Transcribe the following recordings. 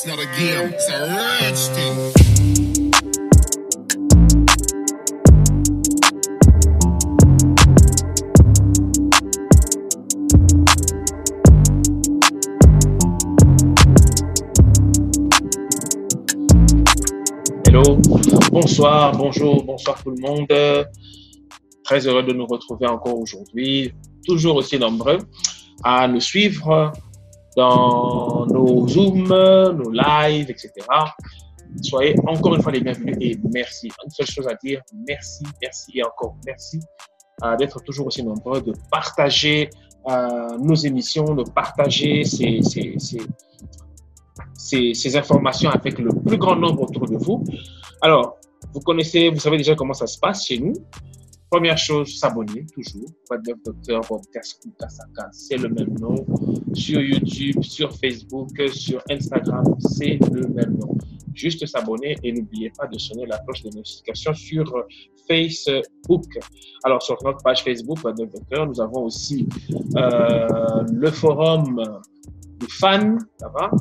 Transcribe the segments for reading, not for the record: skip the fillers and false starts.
It's not a game, it's a rich thing. Hello, bonsoir, bonjour, bonsoir tout le monde. Très heureux de nous retrouver encore aujourd'hui, toujours aussi nombreux à nous suivre dans nos Zooms, nos lives, etc. Soyez encore une fois les bienvenus et merci. Une seule chose à dire, merci, merci et encore merci d'être toujours aussi nombreux, de partager nos émissions, de partager ces informations avec le plus grand nombre autour de vous. Alors, vous savez déjà comment ça se passe chez nous. Première chose, s'abonner, toujours. What Dev Doctor, Podcast Koutasaka, c'est le même nom. Sur YouTube, sur Facebook, sur Instagram, c'est le même nom. Juste s'abonner et n'oubliez pas de sonner la cloche de notification sur Facebook. Alors, sur notre page Facebook, What Dev Doctor, nous avons aussi le forum des fans, ça va.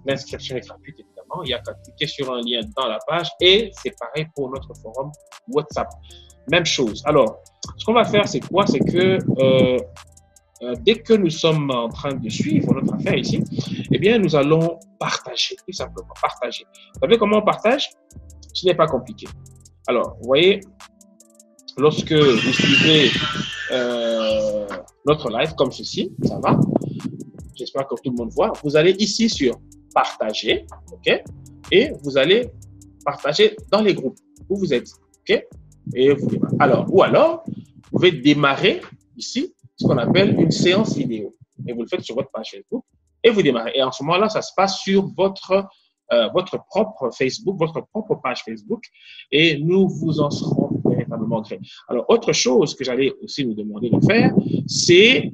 L'inscription est gratuite, évidemment. Il y a qu'à cliquer sur un lien dans la page et c'est pareil pour notre forum WhatsApp. Même chose. Alors, ce qu'on va faire, c'est quoi? C'est que dès que nous sommes en train de suivre notre affaire ici, eh bien, nous allons partager, tout simplement, partager. Vous savez comment on partage? Ce n'est pas compliqué. Alors, vous voyez, lorsque vous suivez notre live comme ceci, ça va? J'espère que tout le monde voit. Vous allez ici sur partager, ok? Et vous allez partager dans les groupes où vous êtes, ok? Et vous démarrez. Alors, vous pouvez démarrer ici ce qu'on appelle une séance vidéo. Et vous le faites sur votre page Facebook et vous démarrez. Et en ce moment-là, ça se passe sur votre propre Facebook, votre propre page Facebook. Et nous vous en serons véritablement gré. Alors, autre chose que j'allais aussi vous demander de faire, c'est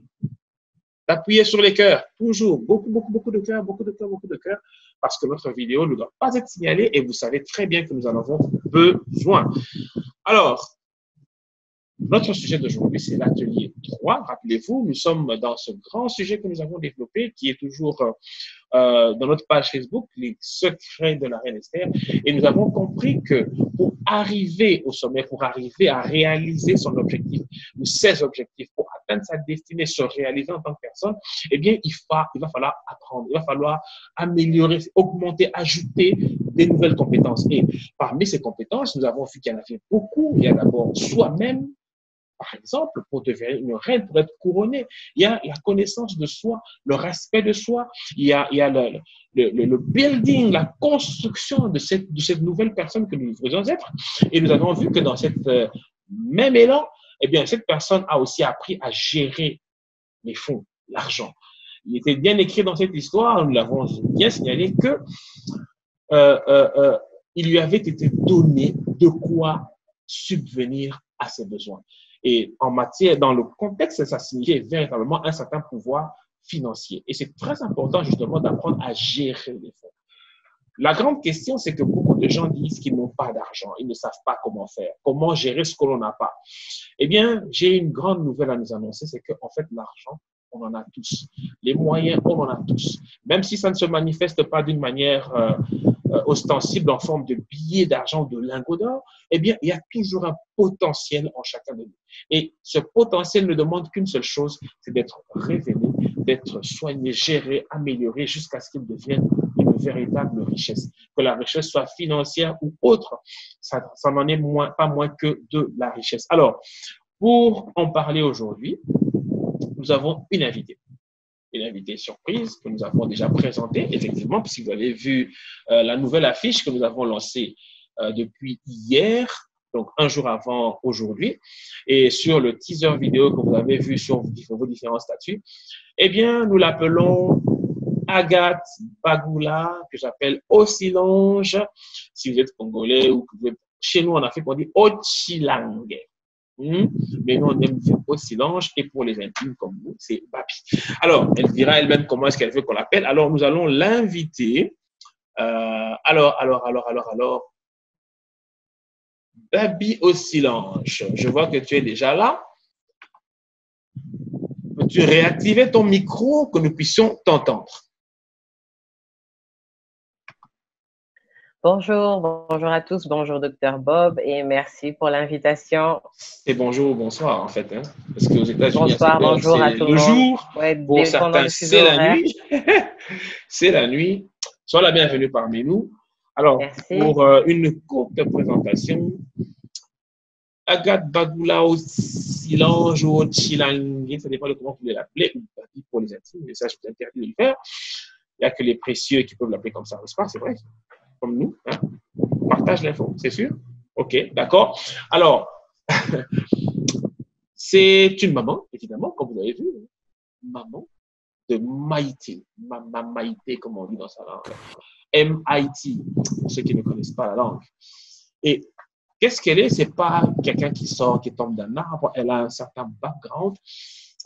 d'appuyer sur les cœurs. Toujours, beaucoup de cœurs, beaucoup de cœurs. Parce que notre vidéo ne doit pas être signalée et vous savez très bien que nous en avons besoin. Alors, notre sujet d'aujourd'hui, c'est l'atelier 3. Rappelez-vous, nous sommes dans ce grand sujet que nous avons développé, qui est toujours dans notre page Facebook, les secrets de la reine Esther. Et nous avons compris que pour arriver au sommet, pour arriver à réaliser son objectif, ou ses objectifs, pour atteindre sa destinée, se réaliser en tant que personne, eh bien, il va falloir apprendre, il va falloir améliorer, augmenter, ajouter des nouvelles compétences. Et parmi ces compétences, nous avons vu qu'il y en avait beaucoup. Il y a d'abord soi-même, par exemple, pour devenir une reine, pour être couronnée. Il y a la connaissance de soi, le respect de soi, il y a le building, la construction de cette nouvelle personne que nous faisons être. Et nous avons vu que dans cette même élan, eh bien, cette personne a aussi appris à gérer les fonds, l'argent. Il était bien écrit dans cette histoire, nous l'avons bien signalé, que il lui avait été donné de quoi subvenir à ses besoins. Et en matière, dans le contexte, ça signifiait véritablement un certain pouvoir financier. Et c'est très important justement d'apprendre à gérer les fonds. La grande question, c'est que beaucoup de gens disent qu'ils n'ont pas d'argent, ils ne savent pas comment faire, comment gérer ce que l'on n'a pas. Eh bien, j'ai une grande nouvelle à nous annoncer, c'est qu'en fait, l'argent, on en a tous. Les moyens, on en a tous. Même si ça ne se manifeste pas d'une manière ostensible en forme de billets d'argent ou de lingots d'or, eh bien, il y a toujours un potentiel en chacun de nous. Et ce potentiel ne demande qu'une seule chose, c'est d'être révélé, d'être soigné, géré, amélioré jusqu'à ce qu'il devienne une véritable richesse. Que la richesse soit financière ou autre, ça n'en est pas moins que de la richesse. Alors, pour en parler aujourd'hui, nous avons une invitée surprise que nous avons déjà présentée, effectivement, puisque vous avez vu la nouvelle affiche que nous avons lancée depuis hier, donc un jour avant aujourd'hui, et sur le teaser vidéo que vous avez vu sur vos différents statuts, eh bien, nous l'appelons Agathe Bagoula, que j'appelle Osilange, si vous êtes congolais ou que vous êtes chez nous en Afrique, on dit Ochilange. Mais nous, on aime dire Osilange et pour les intimes comme vous, c'est Babi. Alors, elle dira elle-même comment est-ce qu'elle veut qu'on l'appelle. Alors, nous allons l'inviter. Alors, Babi Osilange, je vois que tu es déjà là. Peux-tu réactiver ton micro que nous puissions t'entendre? Bonjour à tous, bonjour Docteur Bob et merci pour l'invitation. C'est bonjour, bonsoir en fait, hein, parce qu'aux États-Unis, à cette Bonsoir, heure, bonjour à c'est tout le le monde. jour. Ouais, Pour dépendant certains, du fuseau c'est la horaire. nuit. C'est la nuit. Sois la bienvenue parmi nous. Alors, Merci. pour une courte présentation, Agathe Bagoula Silange ou Chilangue, ça dépend de comment vous voulez l'appeler, ou Babi pour les intimes, mais ça, je vous interdis de le faire. Il n'y a que les précieux qui peuvent l'appeler comme ça, n'est-ce pas? C'est vrai, comme nous. Hein? On partage l'info, c'est sûr? OK, d'accord. Alors, c'est une maman, évidemment, comme vous l'avez vu, maman de Maïté, Maman Maïté, comme on dit dans sa langue. M-I-T, pour ceux qui ne connaissent pas la langue. Et qu'est-ce qu'elle est? C'est pas quelqu'un qui sort, qui tombe d'un arbre. Elle a un certain background.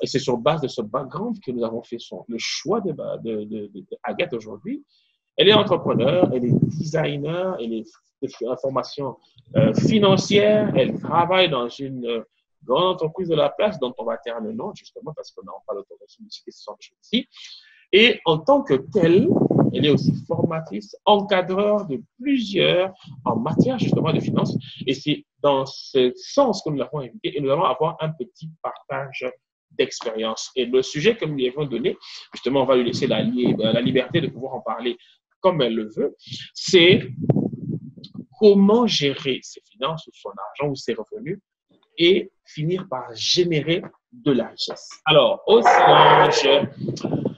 Et c'est sur base de ce background que nous avons fait le choix de Agathe aujourd'hui. Elle est entrepreneur, elle est designer, elle est de formation financière, elle travaille dans une grande entreprise de la place dont on va taire le nom, justement, parce qu'on n'a pas l'autorisation de citer ce genre de choses ici. Et en tant que telle, elle est aussi formatrice, encadreur de plusieurs en matière justement de finances. Et c'est dans ce sens que nous l'avons invité et nous allons avoir un petit partage d'expérience. Et le sujet que nous lui avons donné, justement, on va lui laisser la liberté de pouvoir en parler comme elle le veut, c'est comment gérer ses finances ou son argent ou ses revenus et finir par générer de la richesse. Alors, Océange.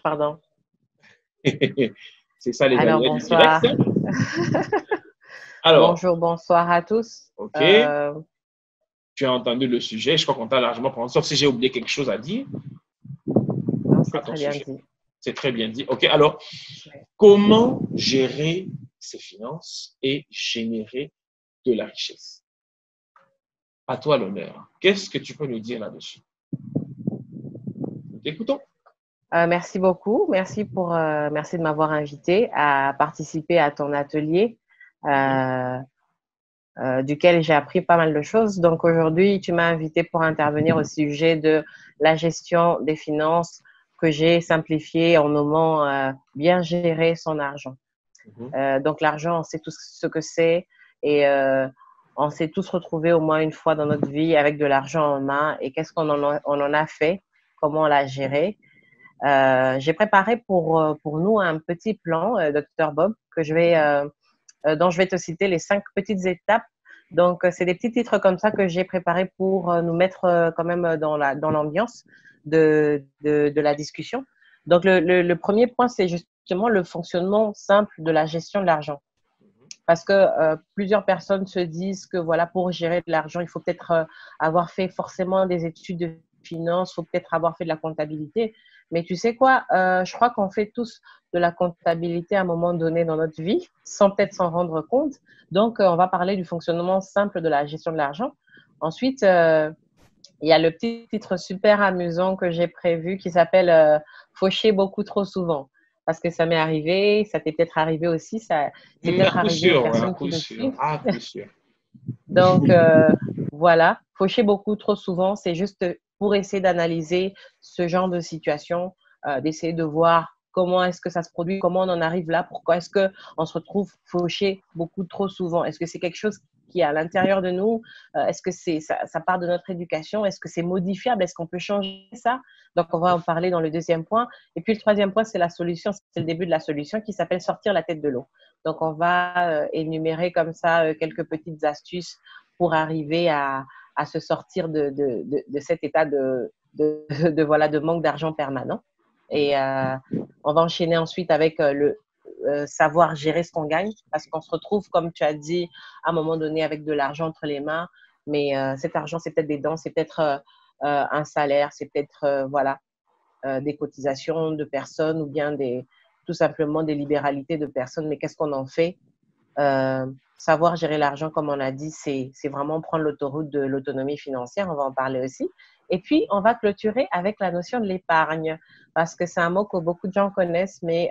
Pardon. C'est ça les Alors, aléas du bonsoir. direct. Alors, Bonsoir à tous. OK. Tu as entendu le sujet. Je crois qu'on t'a largement parlé. Sauf si j'ai oublié quelque chose à dire. Non, c'est très bien dit. C'est très bien dit. OK. Alors, comment gérer ses finances et générer de la richesse? À toi l'honneur. Qu'est-ce que tu peux nous dire là-dessus? Écoutons. Merci beaucoup. Merci de m'avoir invité à participer à ton atelier. Duquel j'ai appris pas mal de choses. Donc aujourd'hui, tu m'as invité pour intervenir au sujet de la gestion des finances que j'ai simplifié en nommant bien gérer son argent. Donc l'argent, on sait tous ce que c'est et on s'est tous retrouvés au moins une fois dans notre vie avec de l'argent en main et qu'est-ce qu'on on en a fait, comment on l'a géré. J'ai préparé pour nous un petit plan, Dr Bob, dont je vais te citer les 5 petites étapes. Donc, c'est des petits titres comme ça que j'ai préparés pour nous mettre quand même dans l'ambiance de la discussion. Donc, le premier point, c'est justement le fonctionnement simple de la gestion de l'argent. Parce que plusieurs personnes se disent que voilà, pour gérer de l'argent, il faut peut-être avoir fait forcément des études de finance, il faut peut-être avoir fait de la comptabilité. Mais tu sais quoi, je crois qu'on fait tous de la comptabilité à un moment donné dans notre vie, sans peut-être s'en rendre compte. Donc, on va parler du fonctionnement simple de la gestion de l'argent. Ensuite, il y a le petit titre super amusant que j'ai prévu qui s'appelle Faucher beaucoup trop souvent. Parce que ça m'est arrivé, ça t'est peut-être arrivé aussi, ça c'est peut-être arrivé aux personnes qui nous suivent. À coup sûr. Donc, voilà, faucher beaucoup trop souvent, c'est juste pour essayer d'analyser ce genre de situation, d'essayer de voir comment est-ce que ça se produit, comment on en arrive là, pourquoi est-ce qu'on se retrouve fauché beaucoup trop souvent. Est-ce que c'est quelque chose qui est à l'intérieur de nous? Est-ce que ça part de notre éducation? Est-ce que c'est modifiable? Est-ce qu'on peut changer ça? Donc, on va en parler dans le deuxième point. Et puis, le troisième point, c'est la solution, c'est le début de la solution qui s'appelle sortir la tête de l'eau. Donc, on va énumérer comme ça quelques petites astuces pour arriver à se sortir de cet état voilà, de manque d'argent permanent. Et on va enchaîner ensuite avec le savoir gérer ce qu'on gagne parce qu'on se retrouve, comme tu as dit, à un moment donné avec de l'argent entre les mains. Mais cet argent, c'est peut-être des dons, c'est peut-être un salaire, c'est peut-être voilà, des cotisations de personnes ou bien tout simplement des libéralités de personnes. Mais qu'est-ce qu'on en fait? Savoir gérer l'argent, comme on a dit, c'est vraiment prendre l'autoroute de l'autonomie financière. On va en parler aussi. Et puis, on va clôturer avec la notion de l'épargne, parce que c'est un mot que beaucoup de gens connaissent, mais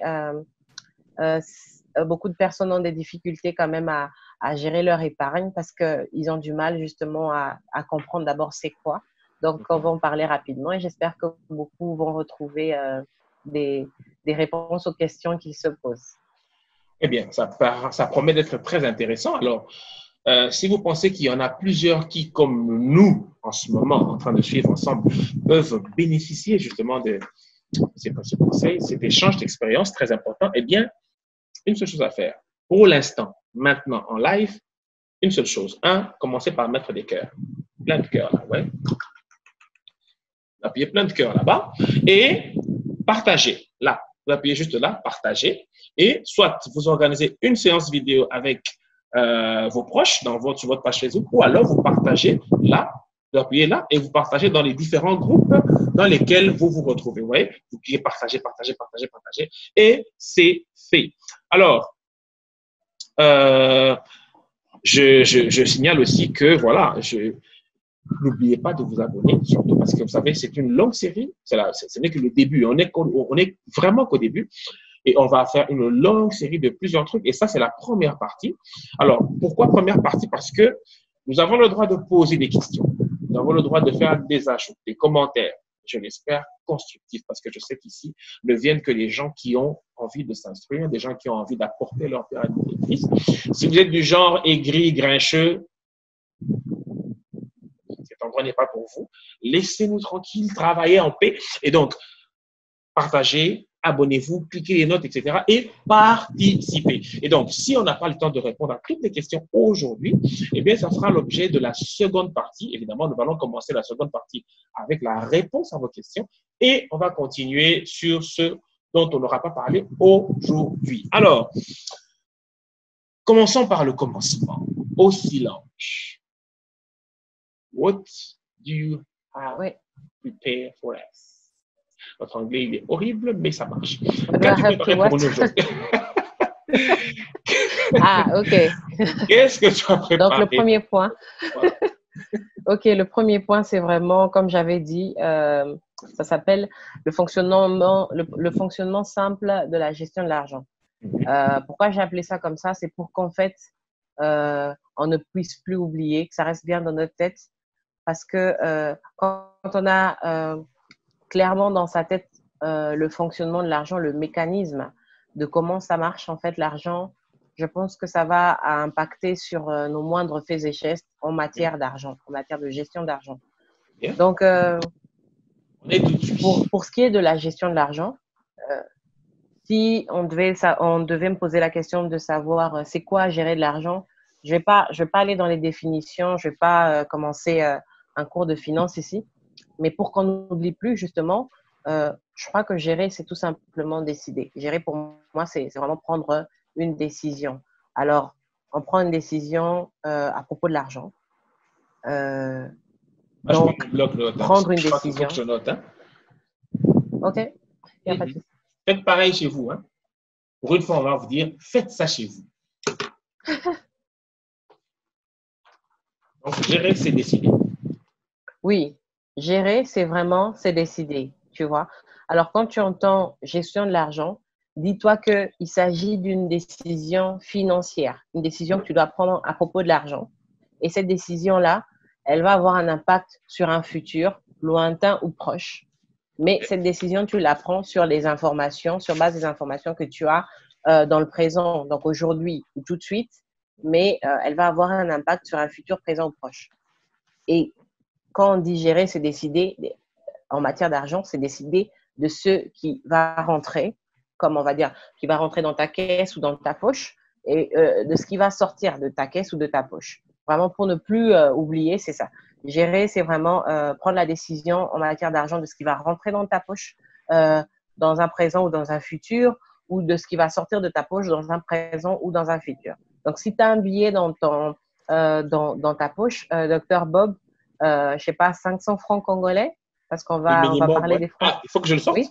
beaucoup de personnes ont des difficultés quand même à gérer leur épargne parce qu'ils ont du mal justement à comprendre d'abord c'est quoi. Donc, on va en parler rapidement et j'espère que beaucoup vont retrouver des réponses aux questions qu'ils se posent. Eh bien, ça promet d'être très intéressant. Alors, si vous pensez qu'il y en a plusieurs qui, comme nous, en ce moment, en train de suivre ensemble, peuvent bénéficier justement de ces conseils, cet échange d'expériences très important, eh bien, une seule chose à faire. Pour l'instant, maintenant, en live, une seule chose. Un, commencez par mettre des cœurs. Plein de cœurs, là, ouais. Appuyez plein de cœurs là-bas et partagez. Là, vous appuyez juste là, partagez. Et soit vous organisez une séance vidéo avec vos proches sur votre page Facebook, ou alors vous partagez là, vous appuyez là et vous partagez dans les différents groupes dans lesquels vous vous retrouvez. Vous voyez, vous cliquez partager, partager, partager, partager et c'est fait. Alors, je signale aussi que voilà, n'oubliez pas de vous abonner, surtout parce que vous savez, c'est une longue série. Ce n'est que le début. On est vraiment qu'au début. Et on va faire une longue série de plusieurs trucs. Et ça, c'est la première partie. Alors, pourquoi première partie? Parce que nous avons le droit de poser des questions. Nous avons le droit de faire des ajouts, des commentaires. Je l'espère constructifs, parce que je sais qu'ici ne viennent que les gens qui ont envie de s'instruire, des gens qui ont envie d'apporter leur pierre à l'édifice. Si vous êtes du genre aigri, grincheux, cet endroit n'est pas pour vous. Laissez-nous tranquilles, travailler en paix. Et donc, partagez, abonnez-vous, cliquez les notes, etc. et participez. Et donc, si on n'a pas le temps de répondre à toutes les questions aujourd'hui, eh bien, ça sera l'objet de la seconde partie. Évidemment, nous allons commencer la seconde partie avec la réponse à vos questions et on va continuer sur ce dont on n'aura pas parlé aujourd'hui. Alors, commençons par le commencement. Aussi large. What do you have prepared for us? Votre anglais, il est horrible, mais ça marche. Qu'as-tu préparé pour nous aujourd'hui? Ah, OK. Qu'est-ce que tu as préparé? Donc, le premier point. Voilà. OK, le premier point, c'est vraiment, comme j'avais dit, ça s'appelle le fonctionnement simple de la gestion de l'argent. Pourquoi j'ai appelé ça comme ça? C'est pour qu'en fait, on ne puisse plus oublier, que ça reste bien dans notre tête. Parce que quand on a clairement dans sa tête le fonctionnement de l'argent, le mécanisme de comment ça marche en fait l'argent, je pense que ça va impacter sur nos moindres faits et gestes en matière d'argent, en matière de gestion d'argent. Yeah. Donc, pour ce qui est de la gestion de l'argent, si on devait me poser la question de savoir c'est quoi gérer de l'argent, je vais pas aller dans les définitions, je vais pas commencer un cours de finance ici. Mais pour qu'on n'oublie plus, justement, je crois que gérer, c'est tout simplement décider. Gérer, pour moi, c'est vraiment prendre une décision. Alors, on prend une décision à propos de l'argent. Donc, prendre une décision. Je note, hein? OK. Il n'y a pas de souci. Faites pareil chez vous. Hein? Pour une fois, on va vous dire, faites ça chez vous. Donc, gérer, c'est décider. Oui. Gérer, c'est décider, tu vois. Alors, quand tu entends gestion de l'argent, dis-toi qu'il s'agit d'une décision financière, une décision que tu dois prendre à propos de l'argent. Et cette décision-là, elle va avoir un impact sur un futur lointain ou proche. Mais cette décision, tu la prends sur les informations, sur base des informations que tu as dans le présent, donc aujourd'hui ou tout de suite, mais elle va avoir un impact sur un futur présent ou proche. Et quand on dit gérer, c'est décider, en matière d'argent, c'est décider de ce qui va rentrer, comme on va dire, qui va rentrer dans ta caisse ou dans ta poche, et de ce qui va sortir de ta caisse ou de ta poche. Vraiment, pour ne plus oublier, c'est ça. Gérer, c'est vraiment prendre la décision en matière d'argent de ce qui va rentrer dans ta poche dans un présent ou dans un futur, ou de ce qui va sortir de ta poche dans un présent ou dans un futur. Donc, si tu as un billet dans ta poche, Dr Bob, je ne sais pas, 500 francs congolais, parce qu'on va parler des francs. Ah, il faut que je le sorte? Oui.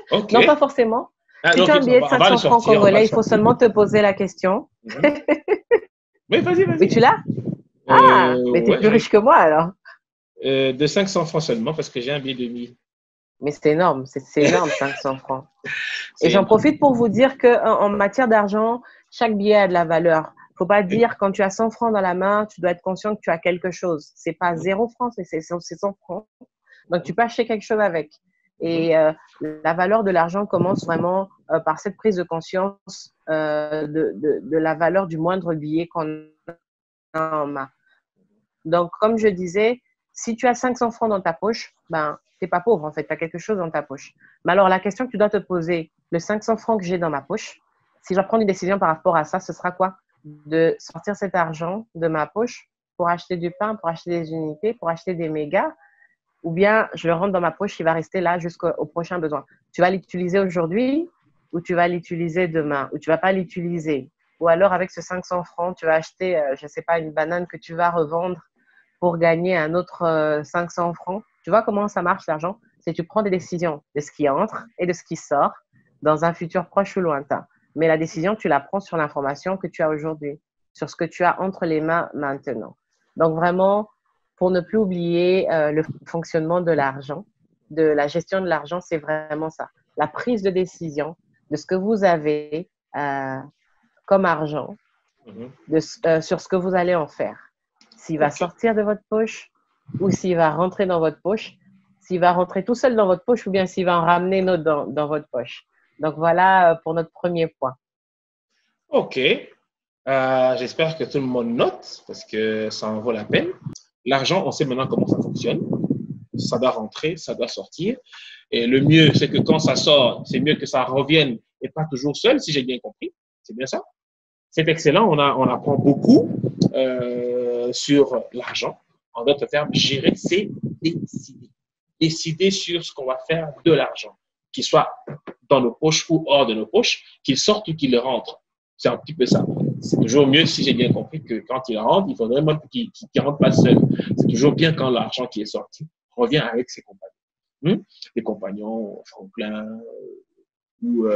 Okay. Non, pas forcément. Si tu as un billet de 500 francs congolais, il faut seulement te poser la question. Mais vas-y. Mais tu l'as? Ah, mais tu es plus riche que moi alors. De 500 francs seulement, parce que j'ai un billet de 1000. Mais c'est énorme, c'est énorme, 500 francs. Et j'en profite pour vous dire qu'en matière d'argent, chaque billet a de la valeur. Il ne faut pas dire quand tu as 100 francs dans la main, tu dois être conscient que tu as quelque chose. Ce n'est pas 0 francs, c'est 100 francs. Donc, tu peux acheter quelque chose avec. Et la valeur de l'argent commence vraiment par cette prise de conscience de la valeur du moindre billet qu'on a en main. Donc, comme je disais, si tu as 500 francs dans ta poche, ben, tu n'es pas pauvre en fait, tu as quelque chose dans ta poche. Mais alors, la question que tu dois te poser, le 500 francs que j'ai dans ma poche, si je dois prendre une décision par rapport à ça, ce sera quoi? De sortir cet argent de ma poche pour acheter du pain, pour acheter des unités, pour acheter des mégas, ou bien je le rentre dans ma poche, il va rester là jusqu'au prochain besoin. Tu vas l'utiliser aujourd'hui ou tu vas l'utiliser demain ou tu ne vas pas l'utiliser. Ou alors avec ce 500 francs, tu vas acheter, je ne sais pas, une banane que tu vas revendre pour gagner un autre 500 francs. Tu vois comment ça marche l'argent? C'est que tu prends des décisions de ce qui entre et de ce qui sort dans un futur proche ou lointain. Mais la décision, tu la prends sur l'information que tu as aujourd'hui, sur ce que tu as entre les mains maintenant. Donc vraiment, pour ne plus oublier le fonctionnement de l'argent, de la gestion de l'argent, c'est vraiment ça. La prise de décision de ce que vous avez comme argent, sur ce que vous allez en faire. S'il va sortir de votre poche ou s'il va rentrer dans votre poche, s'il va rentrer tout seul dans votre poche ou bien s'il va en ramener une autre dans votre poche. Donc voilà pour notre premier point. OK. J'espère que tout le monde note parce que ça en vaut la peine. L'argent, on sait maintenant comment ça fonctionne. Ça doit rentrer, ça doit sortir. Et le mieux, c'est que quand ça sort, c'est mieux que ça revienne et pas toujours seul, si j'ai bien compris. C'est bien ça? C'est excellent. On apprend beaucoup sur l'argent. En d'autres termes, gérer, c'est décider. Décider sur ce qu'on va faire de l'argent, qu'il soit dans nos poches ou hors de nos poches, qu'il sorte ou qu'il rentre. C'est un petit peu ça. C'est toujours mieux, si j'ai bien compris, que quand il rentre, il faudrait même qu'il ne rentre pas seul. C'est toujours bien quand l'argent qui est sorti revient avec ses compagnons. Les compagnons, Franklin ou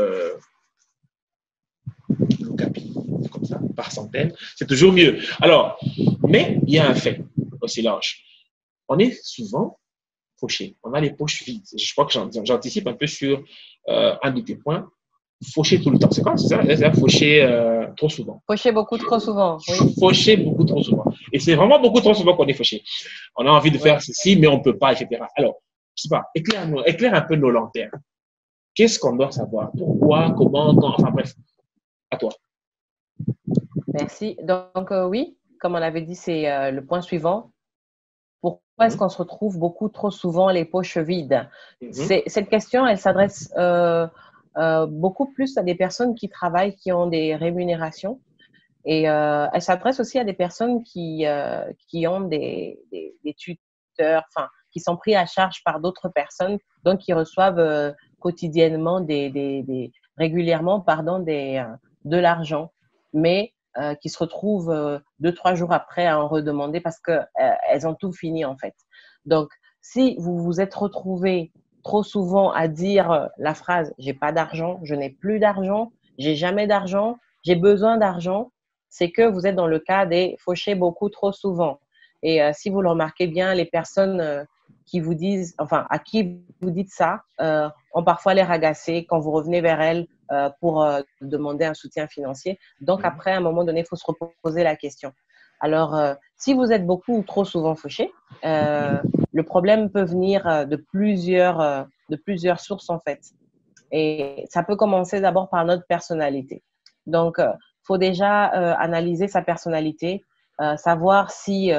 Capi, comme ça, par centaines. C'est toujours mieux. Alors, mais il y a un fait aussi large. On est souvent fauché. On a les poches vides. Je crois que j'anticipe un peu sur un de tes points. Faucher tout le temps. C'est quoi? C'est ça? C'est faucher trop souvent. Faucher beaucoup trop souvent. Oui. Faucher beaucoup trop souvent. Et c'est vraiment beaucoup trop souvent qu'on est fauché. On a envie de faire ceci, mais on ne peut pas, etc. Alors, je sais pas, éclaire un peu nos lanternes. Qu'est-ce qu'on doit savoir? Pourquoi? Comment? Quand? Enfin bref, à toi. Merci. Donc oui, comme on l'avait dit, c'est le point suivant. Pourquoi est-ce qu'on se retrouve beaucoup trop souvent les poches vides? Cette question, elle s'adresse beaucoup plus à des personnes qui travaillent, qui ont des rémunérations. Et elle s'adresse aussi à des personnes qui ont des tuteurs, enfin, qui sont pris à charge par d'autres personnes, donc qui reçoivent quotidiennement, régulièrement, de l'argent, mais qui se retrouvent 2-3 jours après à en redemander parce qu'elles ont tout fini en fait. Donc, si vous vous êtes retrouvé trop souvent à dire la phrase « j'ai pas d'argent, je n'ai plus d'argent, j'ai jamais d'argent, j'ai besoin d'argent », c'est que vous êtes dans le cas des fauchés beaucoup trop souvent. Et si vous le remarquez bien, les personnes qui vous disent, enfin, à qui vous dites ça, ont parfois l'air agacées quand vous revenez vers elles pour demander un soutien financier. Donc, après, à un moment donné, il faut se reposer la question. Alors, si vous êtes beaucoup ou trop souvent fauché, le problème peut venir de plusieurs sources, en fait. Et ça peut commencer d'abord par notre personnalité. Donc, faut déjà analyser sa personnalité, savoir si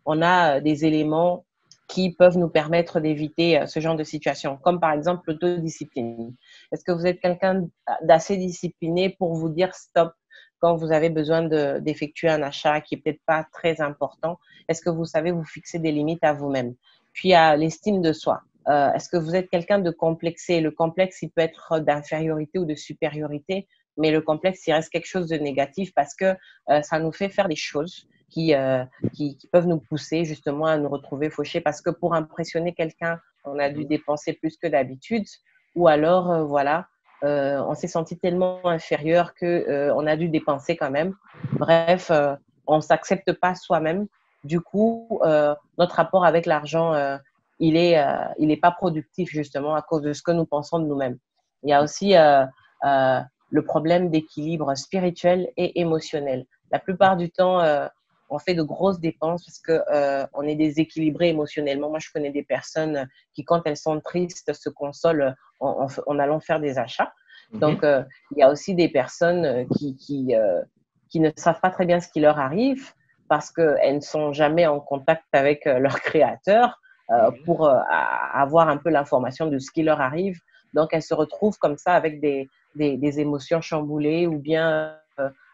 on a des éléments qui peuvent nous permettre d'éviter ce genre de situation, comme par exemple l'autodiscipline. Est-ce que vous êtes quelqu'un d'assez discipliné pour vous dire stop quand vous avez besoin d'effectuer un achat qui n'est peut-être pas très important? Est-ce que vous savez vous fixer des limites à vous-même? Puis, à l'estime de soi. Est-ce que vous êtes quelqu'un de complexé? Le complexe, il peut être d'infériorité ou de supériorité, mais le complexe, il reste quelque chose de négatif parce que ça nous fait faire des choses qui peuvent nous pousser justement à nous retrouver fauchés parce que pour impressionner quelqu'un, on a dû dépenser plus que d'habitude ou alors, voilà, on s'est senti tellement inférieur qu'on a dû dépenser quand même. Bref, on ne s'accepte pas soi-même. Du coup, notre rapport avec l'argent, il est pas productif justement à cause de ce que nous pensons de nous-mêmes. Il y a aussi le problème d'équilibre spirituel et émotionnel. La plupart du temps, on fait de grosses dépenses parce que on est déséquilibré émotionnellement. Moi, je connais des personnes qui, quand elles sont tristes, se consolent en allant faire des achats. Donc, il y a aussi des personnes qui ne savent pas très bien ce qui leur arrive parce qu'elles ne sont jamais en contact avec leur créateur pour avoir un peu l'information de ce qui leur arrive. Donc, elles se retrouvent comme ça avec des émotions chamboulées ou bien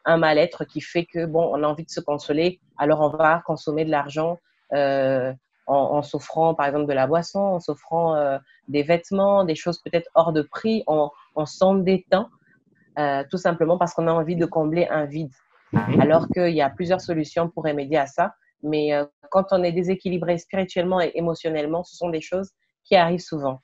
un mal-être qui fait que, bon, on a envie de se consoler, alors on va consommer de l'argent en s'offrant, par exemple, de la boisson, en s'offrant des vêtements, des choses peut-être hors de prix, en s'endettant, tout simplement parce qu'on a envie de combler un vide. Alors qu'il y a plusieurs solutions pour remédier à ça. Mais quand on est déséquilibré spirituellement et émotionnellement, ce sont des choses qui arrivent souvent.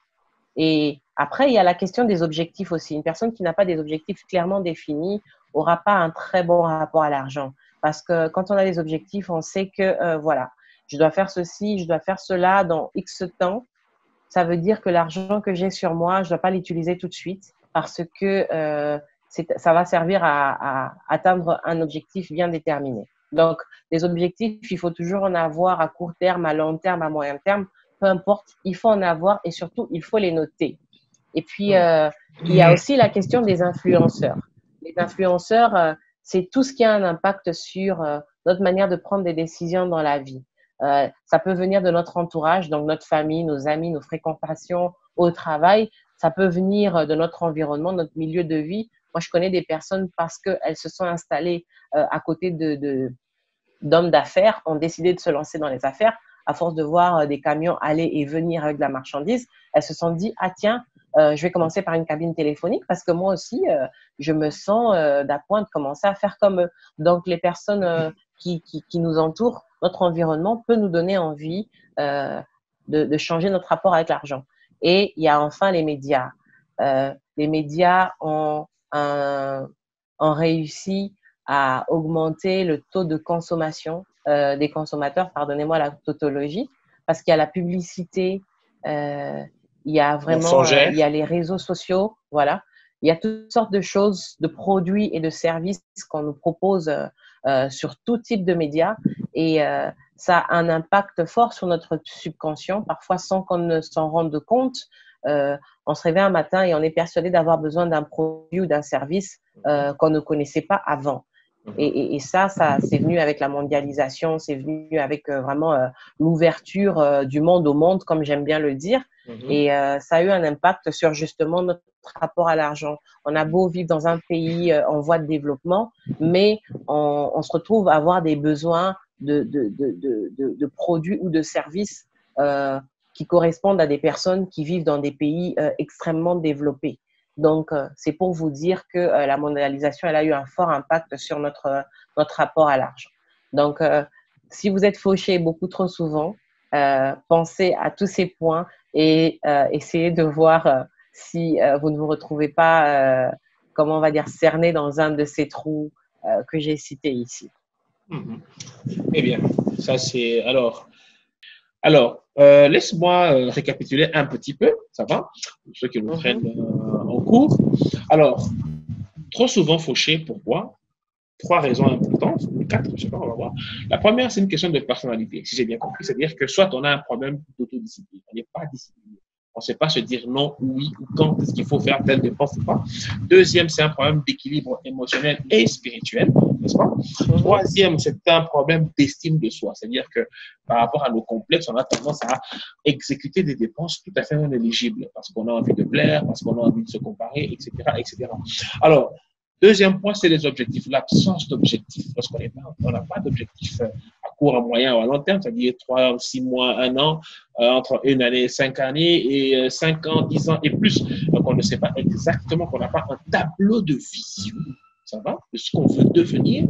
Et après, il y a la question des objectifs aussi. Une personne qui n'a pas des objectifs clairement définis n'aura pas un très bon rapport à l'argent. Parce que quand on a des objectifs, on sait que, voilà, je dois faire ceci, je dois faire cela dans X temps. Ça veut dire que l'argent que j'ai sur moi, je ne dois pas l'utiliser tout de suite parce que ça va servir à atteindre un objectif bien déterminé. Donc, des objectifs, il faut toujours en avoir à court terme, à long terme, à moyen terme. Peu importe, il faut en avoir et surtout, il faut les noter. Et puis, il y a aussi la question des influenceurs. Les influenceurs, c'est tout ce qui a un impact sur notre manière de prendre des décisions dans la vie. Ça peut venir de notre entourage, donc notre famille, nos amis, nos fréquentations au travail. Ça peut venir de notre environnement, notre milieu de vie. Moi, je connais des personnes parce qu'elles se sont installées à côté d'hommes d'affaires, ont décidé de se lancer dans les affaires. À force de voir des camions aller et venir avec de la marchandise, elles se sont dit, ah tiens, je vais commencer par une cabine téléphonique parce que moi aussi, je me sens d'appoint de commencer à faire comme eux. Donc, les personnes qui nous entourent, notre environnement peut nous donner envie de changer notre rapport avec l'argent. Et il y a enfin les médias. Les médias ont réussi à augmenter le taux de consommation des consommateurs, pardonnez-moi la tautologie, parce qu'il y a la publicité, il y a vraiment, il y a les réseaux sociaux, voilà. Il y a toutes sortes de choses, de produits et de services qu'on nous propose sur tout type de médias et ça a un impact fort sur notre subconscient, parfois sans qu'on ne s'en rende compte. On se réveille un matin et on est persuadé d'avoir besoin d'un produit ou d'un service qu'on ne connaissait pas avant. Et ça, c'est venu avec la mondialisation, c'est venu avec vraiment l'ouverture du monde au monde, comme j'aime bien le dire. Et ça a eu un impact sur justement notre rapport à l'argent. On a beau vivre dans un pays en voie de développement, mais on se retrouve à avoir des besoins de produits ou de services qui correspondent à des personnes qui vivent dans des pays extrêmement développés. Donc, c'est pour vous dire que la mondialisation, elle a eu un fort impact sur notre rapport à l'argent. Donc, si vous êtes fauché beaucoup trop souvent, pensez à tous ces points et essayez de voir si vous ne vous retrouvez pas, comment on va dire, cerné dans un de ces trous que j'ai cités ici. Eh bien, ça c'est… Alors, laisse-moi récapituler un petit peu, ça va, pour ceux qui nous prennent en cours. Alors, trop souvent fauché, pourquoi? 3 raisons importantes, ou 4, je ne sais pas, on va voir. La première, c'est une question de personnalité, si j'ai bien compris. C'est-à-dire que soit on a un problème d'autodiscipline, on n'est pas discipliné. On ne sait pas se dire non ou oui ou quand est-ce qu'il faut faire telle dépense ou pas. Deuxième, c'est un problème d'équilibre émotionnel et spirituel, n'est-ce pas? Troisième, c'est un problème d'estime de soi. C'est-à-dire que par rapport à nos complexes, on a tendance à exécuter des dépenses tout à fait non éligibles parce qu'on a envie de plaire, parce qu'on a envie de se comparer, etc., etc. Alors, deuxième point, c'est les objectifs, l'absence d'objectifs. Lorsqu'on n'a pas d'objectif à court, à moyen ou à long terme, c'est-à-dire 3, 6 mois, 1 an, entre 1 année, 5 années, et 5 ans, 10 ans et plus. Donc, on ne sait pas exactement, qu'on n'a pas un tableau de vision, ça va, de ce qu'on veut devenir,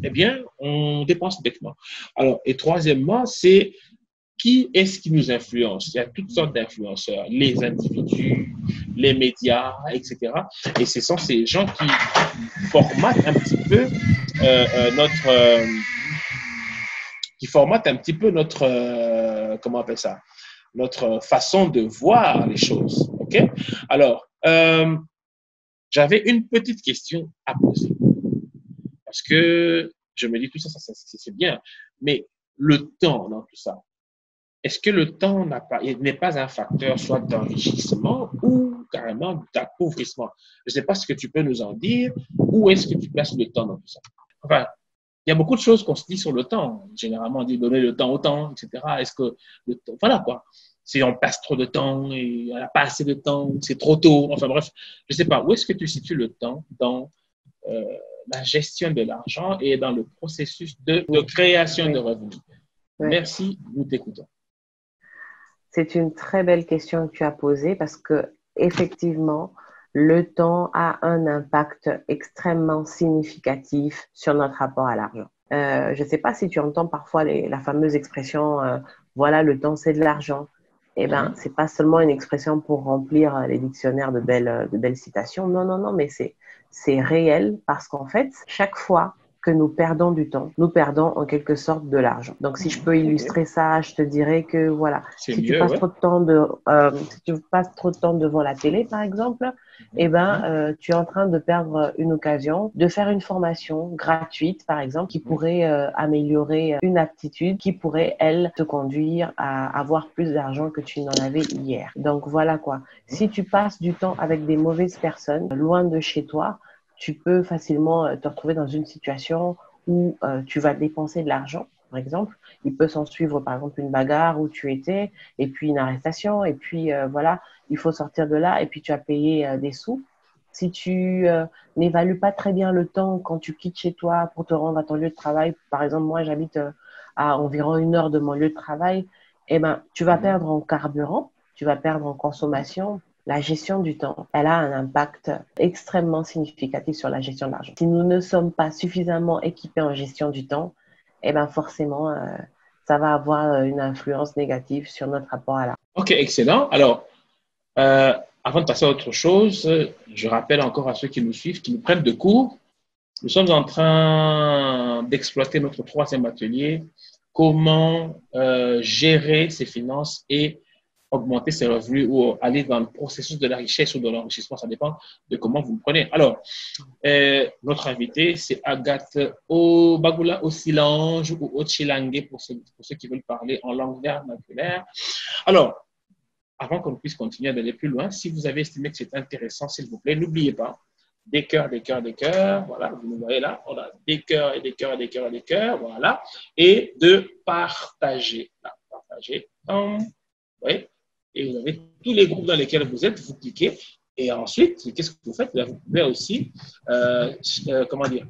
eh bien, on dépense bêtement. Alors, et troisièmement, c'est qui est-ce qui nous influence? Il y a toutes sortes d'influenceurs, les individus, les médias, etc. Et ce sont ces gens qui formatent un petit peu comment on appelle ça? Notre façon de voir les choses. OK? Alors, j'avais une petite question à poser. Parce que je me dis tout ça, c'est bien. Mais le temps dans tout ça, est-ce que le temps n'est pas un facteur soit d'enrichissement ou carrément d'appauvrissement? Je ne sais pas ce que tu peux nous en dire. Où est-ce que tu places le temps dans tout ça? Enfin, il y a beaucoup de choses qu'on se dit sur le temps. Généralement, on dit donner le temps au temps, etc. Est-ce que le temps, voilà quoi. Si on passe trop de temps et on n'a pas assez de temps, c'est trop tôt. Enfin bref, je ne sais pas. Où est-ce que tu situes le temps dans euh, la gestion de l'argent et dans le processus de création de revenus? Oui. Merci, nous t'écoutons. C'est une très belle question que tu as posée parce que effectivement, le temps a un impact extrêmement significatif sur notre rapport à l'argent. Je ne sais pas si tu entends parfois la fameuse expression voilà, le temps c'est de l'argent. Eh bien, c'est pas seulement une expression pour remplir les dictionnaires de belles citations. Non, non, non, mais c'est réel parce qu'en fait, chaque fois que nous perdons du temps, nous perdons en quelque sorte de l'argent. Donc, si je peux illustrer ça, je te dirais que voilà, si tu passes trop de temps si tu passes trop de temps devant la télé, par exemple, eh ben, tu es en train de perdre une occasion de faire une formation gratuite, par exemple, qui pourrait améliorer une aptitude, qui pourrait, elle, te conduire à avoir plus d'argent que tu n'en avais hier. Donc, voilà quoi. Si tu passes du temps avec des mauvaises personnes, loin de chez toi, tu peux facilement te retrouver dans une situation où tu vas dépenser de l'argent, par exemple. Il peut s'en suivre, par exemple, une bagarre où tu étais, et puis une arrestation, et puis voilà, il faut sortir de là, et puis tu as payé des sous. Si tu n'évalues pas très bien le temps quand tu quittes chez toi pour te rendre à ton lieu de travail, par exemple, moi, j'habite à environ 1 heure de mon lieu de travail, eh ben, tu vas perdre en carburant, tu vas perdre en consommation. La gestion du temps, elle a un impact extrêmement significatif sur la gestion de l'argent. Si nous ne sommes pas suffisamment équipés en gestion du temps, eh ben forcément, ça va avoir une influence négative sur notre rapport à l'argent. Ok, excellent. Alors, avant de passer à autre chose, je rappelle encore à ceux qui nous suivent, qui nous prennent de cours, nous sommes en train d'exploiter notre 3e atelier, comment gérer ses finances et augmenter ses revenus ou aller dans le processus de la richesse ou de l'enrichissement, ça dépend de comment vous le prenez. Alors, notre invité, c'est Agathe Obagula Osilange ou Ochilangue pour ceux qui veulent parler en langue vernaculaire. Alors, avant qu'on puisse continuer d'aller plus loin, si vous avez estimé que c'est intéressant, s'il vous plaît, n'oubliez pas, des cœurs, des cœurs, des cœurs, voilà, vous nous voyez là, on a des cœurs et des cœurs et des cœurs et des cœurs, voilà, et de partager, là, partager, oui, et vous avez tous les groupes dans lesquels vous êtes, vous cliquez, et ensuite, qu'est-ce que vous faites? Vous pouvez aussi, comment dire,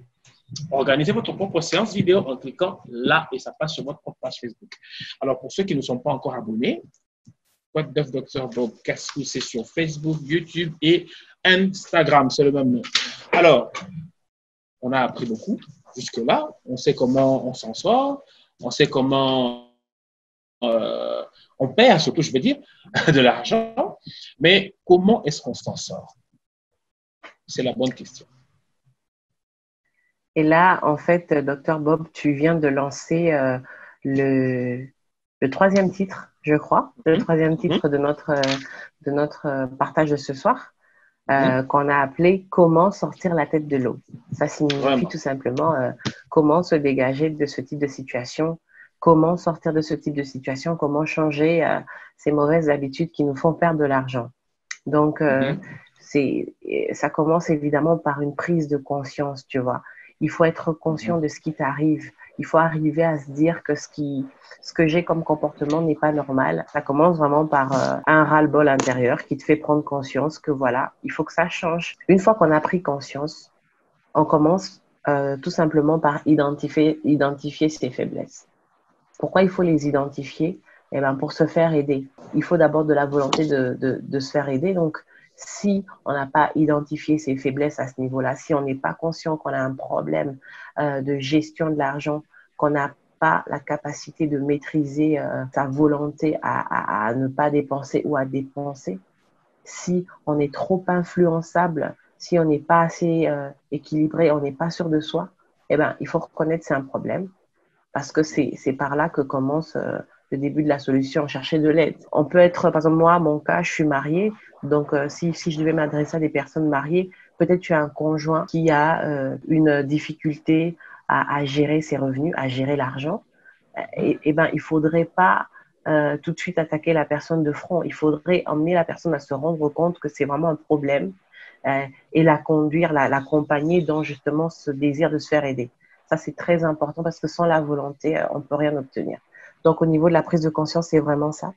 organiser votre propre séance vidéo en cliquant là, et ça passe sur votre propre page Facebook. Alors, pour ceux qui ne sont pas encore abonnés, What Does Dr. Bob Cascou, c'est sur Facebook, YouTube et Instagram, c'est le même nom. Alors, on a appris beaucoup jusque-là. On sait comment on s'en sort. On sait comment on perd, surtout, je veux dire, de l'argent. Mais comment est-ce qu'on s'en sort? C'est la bonne question. Et là, en fait, Dr. Bob, tu viens de lancer le 3e titre, je crois, le 3e titre de notre partage de ce soir, qu'on a appelé « Comment sortir la tête de l'eau ». Ça signifie tout simplement comment se dégager de ce type de situation, comment sortir de ce type de situation, comment changer ces mauvaises habitudes qui nous font perdre de l'argent. Donc, ça commence évidemment par une prise de conscience, tu vois. Il faut être conscient de ce qui t'arrive. Il faut arriver à se dire que ce que j'ai comme comportement n'est pas normal. Ça commence vraiment par un ras-le-bol intérieur qui te fait prendre conscience que voilà, il faut que ça change. Une fois qu'on a pris conscience, on commence tout simplement par identifier ses faiblesses. Pourquoi il faut les identifier? Eh ben, pour se faire aider. Il faut d'abord de la volonté de se faire aider. Donc, si on n'a pas identifié ses faiblesses à ce niveau-là, si on n'est pas conscient qu'on a un problème de gestion de l'argent, qu'on n'a pas la capacité de maîtriser sa volonté à ne pas dépenser ou à dépenser, si on est trop influençable, si on n'est pas assez équilibré, on n'est pas sûr de soi, eh ben, il faut reconnaître que c'est un problème parce que c'est par là que commence le début de la solution, chercher de l'aide. On peut être, par exemple, moi, mon cas, je suis mariée, donc si je devais m'adresser à des personnes mariées, peut-être tu as un conjoint qui a une difficulté à gérer ses revenus, à gérer l'argent, et ben, il ne faudrait pas tout de suite attaquer la personne de front. Il faudrait emmener la personne à se rendre compte que c'est vraiment un problème et la conduire, l'accompagner dans justement ce désir de se faire aider. Ça, c'est très important parce que sans la volonté, on ne peut rien obtenir. Donc, au niveau de la prise de conscience, c'est vraiment ça.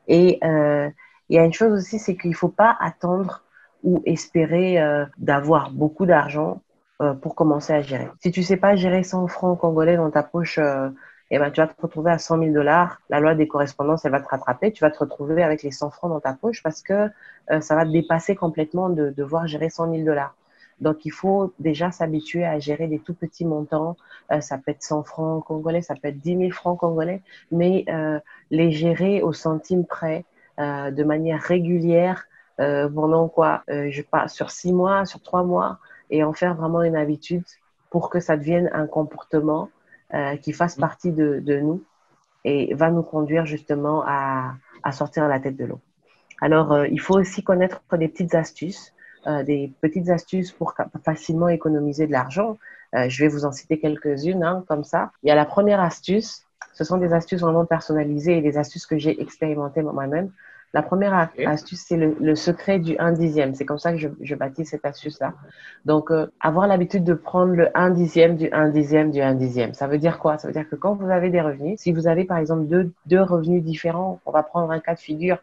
Et il y a une chose aussi, c'est qu'il ne faut pas attendre ou espérer d'avoir beaucoup d'argent pour commencer à gérer. Si tu ne sais pas gérer 100 francs congolais dans ta poche, eh ben, tu vas te retrouver à 100 000 $. La loi des correspondances, elle va te rattraper. Tu vas te retrouver avec les 100 francs dans ta poche parce que ça va te dépasser complètement de devoir gérer 100 000 $. Donc, il faut déjà s'habituer à gérer des tout petits montants. Ça peut être 100 francs congolais, ça peut être 10 000 francs congolais, mais les gérer au centime près, de manière régulière, pendant quoi je passe sur 6 mois, sur 3 mois, et en faire vraiment une habitude pour que ça devienne un comportement qui fasse partie de nous et va nous conduire justement à sortir la tête de l'eau. Alors, il faut aussi connaître des petites astuces pour facilement économiser de l'argent. Je vais vous en citer quelques-unes, hein, comme ça. Il y a la première astuce. Ce sont des astuces vraiment personnalisées et des astuces que j'ai expérimentées moi-même. La première astuce, c'est le secret du 1/10. C'est comme ça que je bâtis cette astuce-là. Donc, avoir l'habitude de prendre le 1/10 du 1/10 du 1/10. Ça veut dire quoi? Ça veut dire que quand vous avez des revenus, si vous avez par exemple deux revenus différents, on va prendre un cas de figure,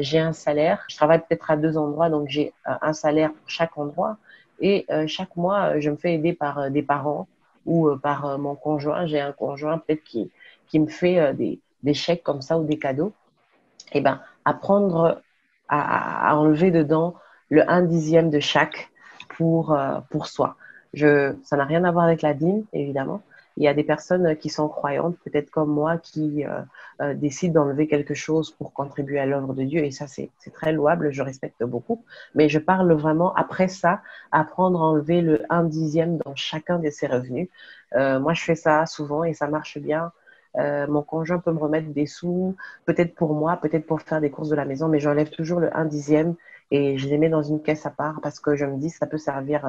j'ai un salaire, je travaille peut-être à 2 endroits, donc j'ai un salaire pour chaque endroit. Et chaque mois, je me fais aider par des parents ou par mon conjoint. J'ai un conjoint peut-être qui me fait des chèques comme ça ou des cadeaux. Eh ben, apprendre à enlever dedans le 1/10 de chaque pour soi. Ça n'a rien à voir avec la dîme, évidemment. Il y a des personnes qui sont croyantes, peut-être comme moi, qui décident d'enlever quelque chose pour contribuer à l'œuvre de Dieu. Et ça, c'est très louable, je respecte beaucoup. Mais je parle vraiment, après ça, apprendre à enlever le 1/10 dans chacun de ses revenus. Moi, je fais ça souvent et ça marche bien. Mon conjoint peut me remettre des sous, peut-être pour moi, peut-être pour faire des courses de la maison, mais j'enlève toujours le 1/10 et je les mets dans une caisse à part parce que je me dis que ça peut servir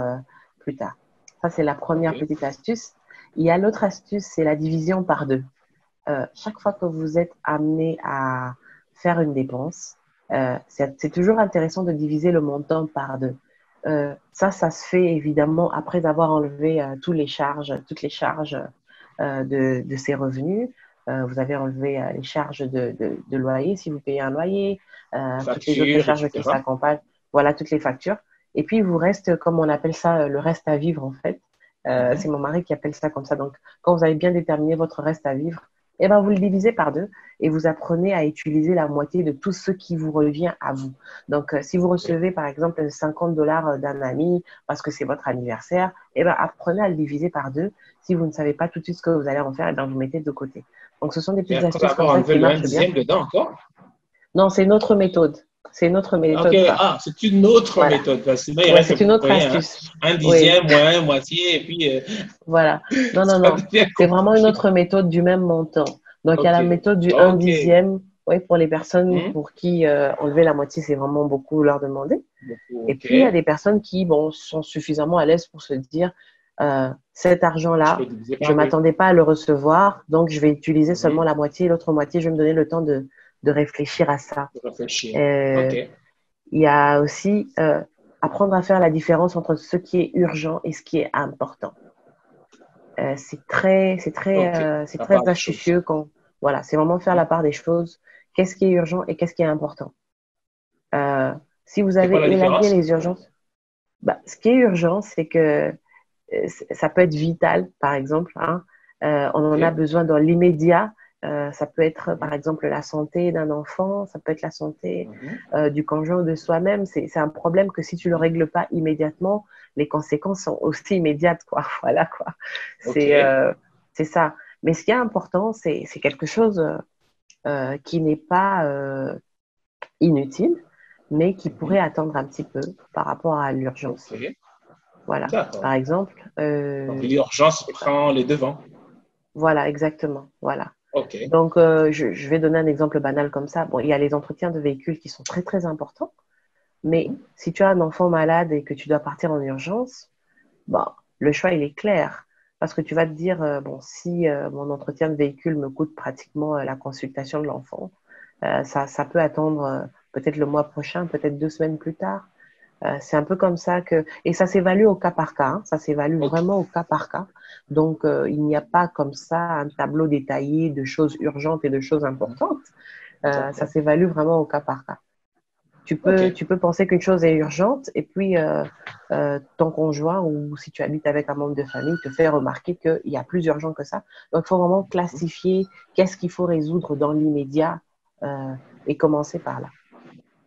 plus tard. Ça, c'est la première petite astuce. Il y a l'autre astuce, c'est la division par deux. Chaque fois que vous êtes amené à faire une dépense, c'est toujours intéressant de diviser le montant par deux. Ça se fait évidemment après avoir enlevé toutes les charges de ses revenus. Vous avez enlevé les charges de loyer, si vous payez un loyer, toutes les autres charges qui s'accompagnent, voilà, toutes les factures. Et puis, il vous reste, comme on appelle ça, le reste à vivre, en fait. C'est mon mari qui appelle ça comme ça. Donc, quand vous avez bien déterminé votre reste à vivre, eh ben, vous le divisez par deux et vous apprenez à utiliser la moitié de tout ce qui vous revient à vous. Donc, si vous recevez, par exemple, 50 $ d'un ami parce que c'est votre anniversaire, eh ben, apprenez à le diviser par deux. Si vous ne savez pas tout de suite ce que vous allez en faire, eh ben, vous mettez de côté. Donc, ce sont des petites astuces comme ça qui marchent bien. Dedans encore? Non, c'est une autre méthode. C'est une autre méthode. Okay. Ah, c'est une autre méthode. Ouais, c'est une autre astuce. 1/10, moins, moitié, et puis… Voilà. Non. C'est vraiment une autre méthode du même montant. Donc, il y a la méthode du 1/10. Oui, pour les personnes pour qui enlever la moitié, c'est vraiment beaucoup leur demander. Et puis, il y a des personnes qui sont suffisamment à l'aise pour se dire cet argent-là, je ne m'attendais pas à le recevoir, donc je vais utiliser seulement la moitié et l'autre moitié, je vais me donner le temps de réfléchir à ça. Il y a aussi apprendre à faire la différence entre ce qui est urgent et ce qui est important. C'est très astucieux voilà, c'est vraiment faire la part des choses. Qu'est-ce qui est urgent et qu'est-ce qui est important. Si vous avez élagué les urgences, ce qui est urgent, c'est que ça peut être vital, par exemple. Hein. On en a besoin dans l'immédiat. Ça peut être, par exemple, la santé d'un enfant, ça peut être la santé du conjoint ou de soi-même. C'est un problème que si tu ne le règles pas immédiatement, les conséquences sont aussi immédiates, quoi. Voilà, quoi. C'est ça. Mais ce qui est important, c'est quelque chose qui n'est pas inutile, mais qui pourrait attendre un petit peu par rapport à l'urgence. Voilà. Par exemple… Donc, l'urgence prend les devants. Voilà, exactement. Voilà. Donc, je vais donner un exemple banal comme ça. Bon, il y a les entretiens de véhicules qui sont très, très importants. Mais si tu as un enfant malade et que tu dois partir en urgence, le choix, il est clair. Parce que tu vas te dire, bon, si mon entretien de véhicule me coûte pratiquement la consultation de l'enfant, ça peut attendre peut-être le mois prochain, peut-être 2 semaines plus tard. C'est un peu comme ça que… Et ça s'évalue au cas par cas, hein. Ça s'évalue Ok. vraiment au cas par cas. Donc, il n'y a pas comme ça un tableau détaillé de choses urgentes et de choses importantes. Ça D'accord. s'évalue vraiment au cas par cas. Ok. Tu peux penser qu'une chose est urgente et puis ton conjoint ou si tu habites avec un membre de famille te fait remarquer qu'il y a plus urgent que ça. Donc, il faut vraiment classifier qu'est-ce qu'il faut résoudre dans l'immédiat et commencer par là.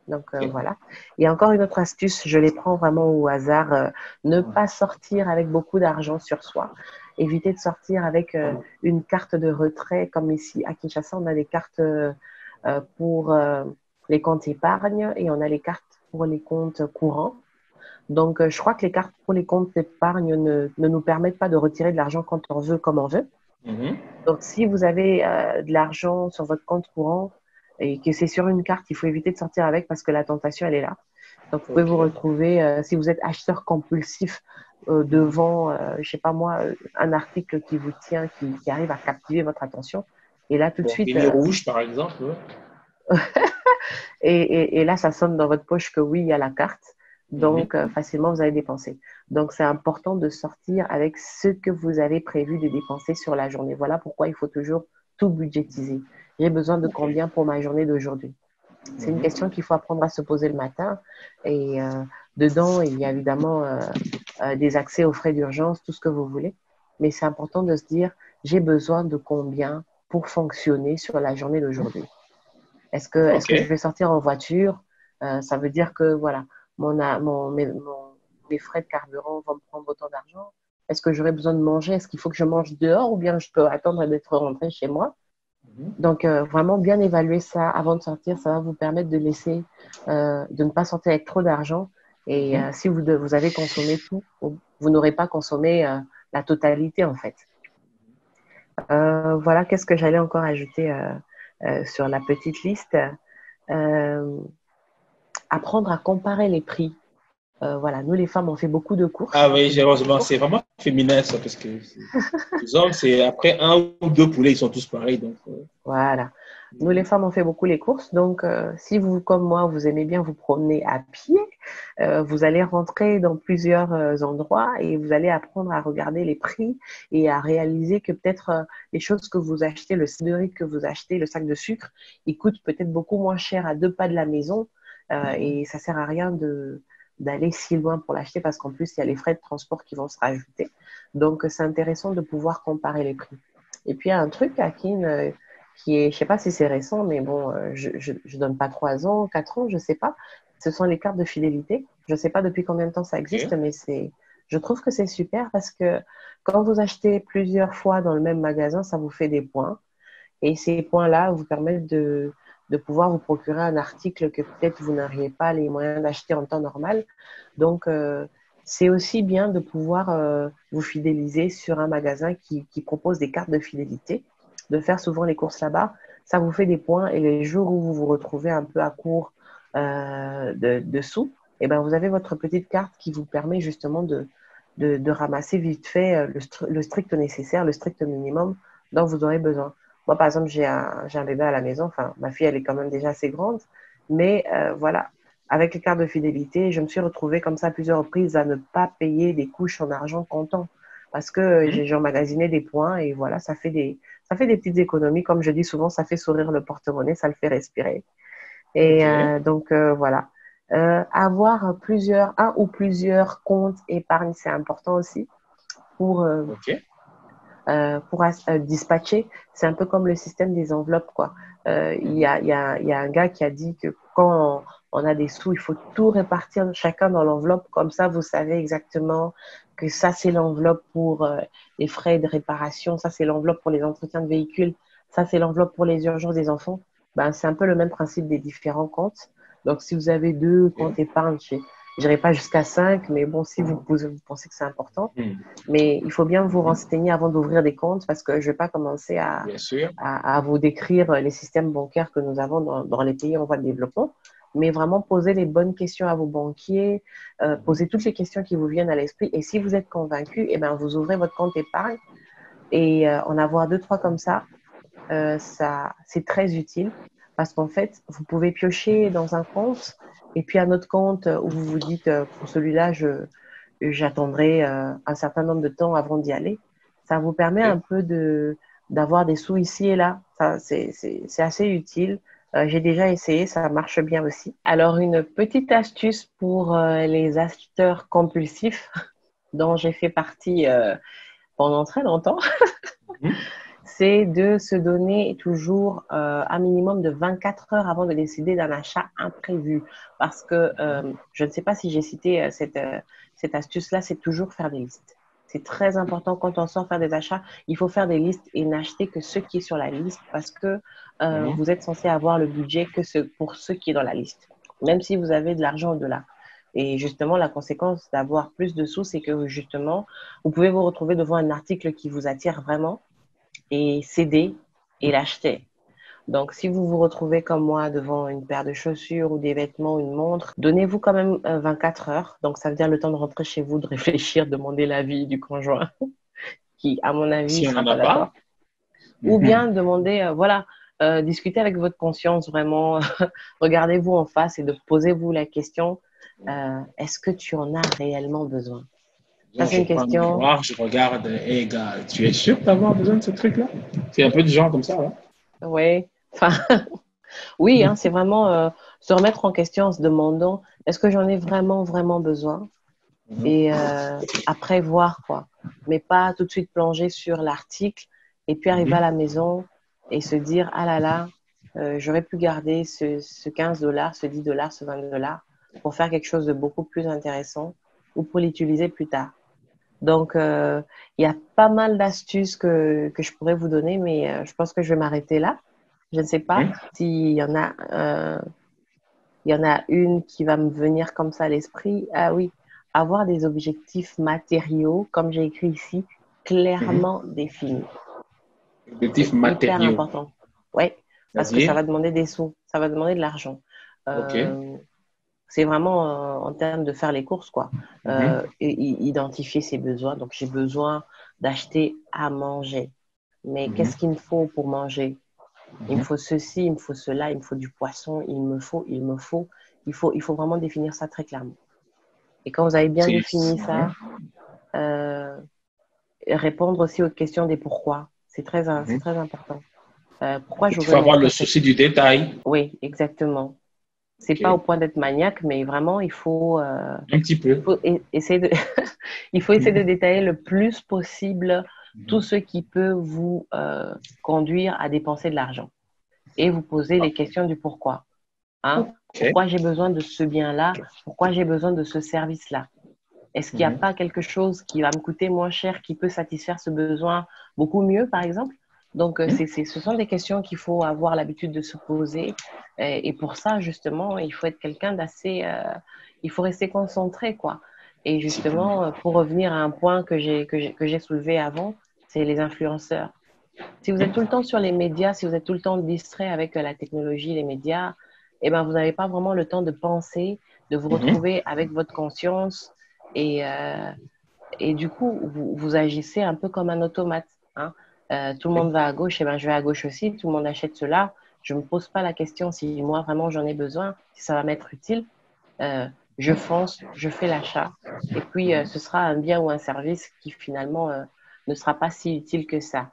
Donc, Ok. voilà. Il y a encore une autre astuce, je les prends vraiment au hasard. Ne pas sortir avec beaucoup d'argent sur soi. Éviter de sortir avec une carte de retrait, comme ici à Kinshasa, on a des cartes pour les comptes épargne et on a les cartes pour les comptes courants. Donc, je crois que les cartes pour les comptes épargne ne nous permettent pas de retirer de l'argent quand on veut, comme on veut. Mhm. Donc, si vous avez de l'argent sur votre compte courant et que c'est sur une carte, il faut éviter de sortir avec parce que la tentation, elle est là. Donc, vous pouvez Ok. vous retrouver, si vous êtes acheteur compulsif devant, je sais pas moi, un article qui vous tient, qui arrive à captiver votre attention. Et là, tout de Bon, suite, Billy Rouge, par exemple. Ouais. et là, ça sonne dans votre poche que oui, il y a la carte. Mhm. Donc, facilement, vous allez dépenser. Donc, c'est important de sortir avec ce que vous avez prévu de dépenser sur la journée. Voilà pourquoi il faut toujours tout budgétiser. J'ai besoin de Ok. combien pour ma journée d'aujourd'hui? C'est une Mhm. question qu'il faut apprendre à se poser le matin. Et dedans, il y a évidemment des accès aux frais d'urgence, tout ce que vous voulez. Mais c'est important de se dire, j'ai besoin de combien pour fonctionner sur la journée d'aujourd'hui? Est-ce Ok. que je vais sortir en voiture? Ça veut dire que voilà, mes frais de carburant vont me prendre autant d'argent. Est-ce que j'aurai besoin de manger? Est-ce qu'il faut que je mange dehors ou bien je peux attendre d'être rentré chez moi? Mhm. Donc, vraiment bien évaluer ça avant de sortir, ça va vous permettre de laisser, de ne pas sortir avec trop d'argent. Et Mhm. si vous avez consommé tout, vous n'aurez pas consommé la totalité en fait. Voilà, qu'est-ce que j'allais encore ajouter sur la petite liste? Euh, Apprendre à comparer les prix. Voilà, nous les femmes, on fait beaucoup de Ah courses. On oui, fait beaucoup de généreusement, c'est courses. vraiment féminin ça, parce que les hommes, c'est après un ou deux poulets, ils sont tous pareils. Donc, Voilà. Nous les femmes, on fait beaucoup les courses. Donc, si vous, comme moi, vous aimez bien vous promener à pied, vous allez rentrer dans plusieurs endroits et vous allez apprendre à regarder les prix et à réaliser que peut-être les choses que vous achetez, le sac de riz que vous achetez, le sac de sucre, il coûte peut-être beaucoup moins cher à 2 pas de la maison et ça sert à rien d'aller si loin pour l'acheter parce qu'en plus, il y a les frais de transport qui vont se rajouter. Donc, c'est intéressant de pouvoir comparer les prix. Et puis, il y a un truc, Akin, qui est, je sais pas si c'est récent, mais bon, je donne pas 3 ans, 4 ans, je sais pas. Ce sont les cartes de fidélité. Je sais pas depuis combien de temps ça existe, ok. mais je trouve que c'est super parce que quand vous achetez plusieurs fois dans le même magasin, ça vous fait des points. Et ces points-là vous permettent de pouvoir vous procurer un article que peut-être vous n'auriez pas les moyens d'acheter en temps normal. Donc, c'est aussi bien de pouvoir vous fidéliser sur un magasin qui propose des cartes de fidélité, de faire souvent les courses là-bas. Ça vous fait des points et les jours où vous vous retrouvez un peu à court de sous, eh ben, vous avez votre petite carte qui vous permet justement de ramasser vite fait le strict nécessaire, le strict minimum dont vous aurez besoin. Moi, par exemple, j'ai un bébé à la maison. Enfin, ma fille, elle est quand même déjà assez grande. Mais voilà, avec les cartes de fidélité, je me suis retrouvée comme ça à plusieurs reprises à ne pas payer des couches en argent comptant. Parce que Mhm. j'ai emmagasiné des points et voilà, ça fait des petites économies. Comme je dis souvent, ça fait sourire le porte-monnaie, ça le fait respirer. Et Ok. donc, voilà. Avoir un ou plusieurs comptes épargne, c'est important aussi pour Ok. dispatcher. C'est un peu comme le système des enveloppes, quoi. Il y a un gars qui a dit que quand on a des sous, il faut tout répartir chacun dans l'enveloppe. Comme ça, vous savez exactement que ça, c'est l'enveloppe pour les frais de réparation, ça, c'est l'enveloppe pour les entretiens de véhicules, ça, c'est l'enveloppe pour les urgences des enfants. Ben, c'est un peu le même principe des différents comptes. Donc, si vous avez 2 comptes Ok. épargne, je n'irai pas jusqu'à 5, mais bon, si vous pensez que c'est important, Mhm. mais il faut bien vous Mhm. renseigner avant d'ouvrir des comptes parce que je ne vais pas commencer Bien sûr. à vous décrire les systèmes bancaires que nous avons dans les pays en voie de développement. mais vraiment poser les bonnes questions à vos banquiers, poser toutes les questions qui vous viennent à l'esprit. Et si vous êtes convaincu, eh ben, vous ouvrez votre compte épargne et en avoir deux, trois comme ça, c'est très utile parce qu'en fait, vous pouvez piocher dans un compte et puis un autre compte où vous vous dites, pour celui-là, j'attendrai un certain nombre de temps avant d'y aller. Ça vous permet un peu d'avoir des sous ici et là. C'est assez utile. J'ai déjà essayé, ça marche bien aussi. Alors, une petite astuce pour les acheteurs compulsifs dont j'ai fait partie pendant très longtemps, c'est de se donner toujours un minimum de 24 heures avant de décider d'un achat imprévu. Parce que je ne sais pas si j'ai cité cette astuce-là, c'est toujours faire des listes. C'est très important quand on sort faire des achats, il faut faire des listes et n'acheter que ce qui est sur la liste parce que vous êtes censé avoir le budget pour ce qui est dans la liste, même si vous avez de l'argent au-delà. Et justement, la conséquence d'avoir plus de sous, c'est que justement, vous pouvez vous retrouver devant un article qui vous attire vraiment et céder et l'acheter. Donc, si vous vous retrouvez comme moi devant une paire de chaussures ou des vêtements, une montre, donnez-vous quand même 24 heures. Donc, ça veut dire le temps de rentrer chez vous, de réfléchir, demander l'avis du conjoint, qui, à mon avis, Si ne on sera n'en pas a pas, d'accord. Ou bien demander, discuter avec votre conscience vraiment. Regardez-vous en face et de posez-vous la question, est-ce que tu en as réellement besoin? Ça, donc c'est je une prends un question. miroir, je regarde, hé gars, tu es sûr d'avoir besoin de ce truc-là? C'est un peu du genre comme ça, hein? Oui. Enfin, oui, hein, c'est vraiment se remettre en question en se demandant est-ce que j'en ai vraiment, vraiment besoin? Et après voir quoi. Mais pas tout de suite plonger sur l'article et puis arriver à la maison et se dire ah là là, j'aurais pu garder ce 15 $, ce 10 $, ce 20 $ pour faire quelque chose de beaucoup plus intéressant ou pour l'utiliser plus tard. Donc, il y a pas mal d'astuces que je pourrais vous donner, mais je pense que je vais m'arrêter là. Je ne sais pas s'il y en a, il y en a une qui va me venir comme ça à l'esprit. Ah oui, avoir des objectifs matériaux, comme j'ai écrit ici, clairement définis. Objectifs C'est hyper matériaux. important. Oui, parce que ça C'est-à-dire, va demander des sous, ça va demander de l'argent. ok. Euh, c'est vraiment en termes de faire les courses, quoi. Et identifier ses besoins. Donc, j'ai besoin d'acheter à manger. Mais qu'est-ce qu'il me faut pour manger? Il me faut ceci, il me faut cela, il me faut du poisson, il faut vraiment définir ça très clairement. Et quand vous avez bien C'est, défini ça, euh, répondre aussi aux questions des pourquoi. C'est très important. Pourquoi il faut j'aurais avoir le mettre cette... souci du détail. Oui, exactement. C'est Ok. pas au point d'être maniaque, mais vraiment, Un petit peu. essayer de, il faut essayer de détailler le plus possible tout ce qui peut vous conduire à dépenser de l'argent. Et vous poser les questions du pourquoi. Hein? Ok. Pourquoi j'ai besoin de ce bien-là? Pourquoi j'ai besoin de ce service-là? Est-ce qu'il n'y a pas quelque chose qui va me coûter moins cher, qui peut satisfaire ce besoin beaucoup mieux, par exemple? Donc, ce sont des questions qu'il faut avoir l'habitude de se poser. Et pour ça, justement, il faut être quelqu'un d'assez... il faut rester concentré, quoi. Et justement, pour revenir à un point que j'ai soulevé avant, c'est les influenceurs. Si vous êtes tout le temps sur les médias, si vous êtes tout le temps distrait avec la technologie, les médias, eh ben, vous n'avez pas vraiment le temps de penser, de vous retrouver avec votre conscience et, euh, et du coup, vous agissez un peu comme un automate. Hein. Tout le monde va à gauche, et ben, je vais à gauche aussi, tout le monde achète cela. Je ne me pose pas la question si moi vraiment j'en ai besoin, si ça va m'être utile. Euh, je fonce, je fais l'achat et puis ce sera un bien ou un service qui finalement ne sera pas si utile que ça.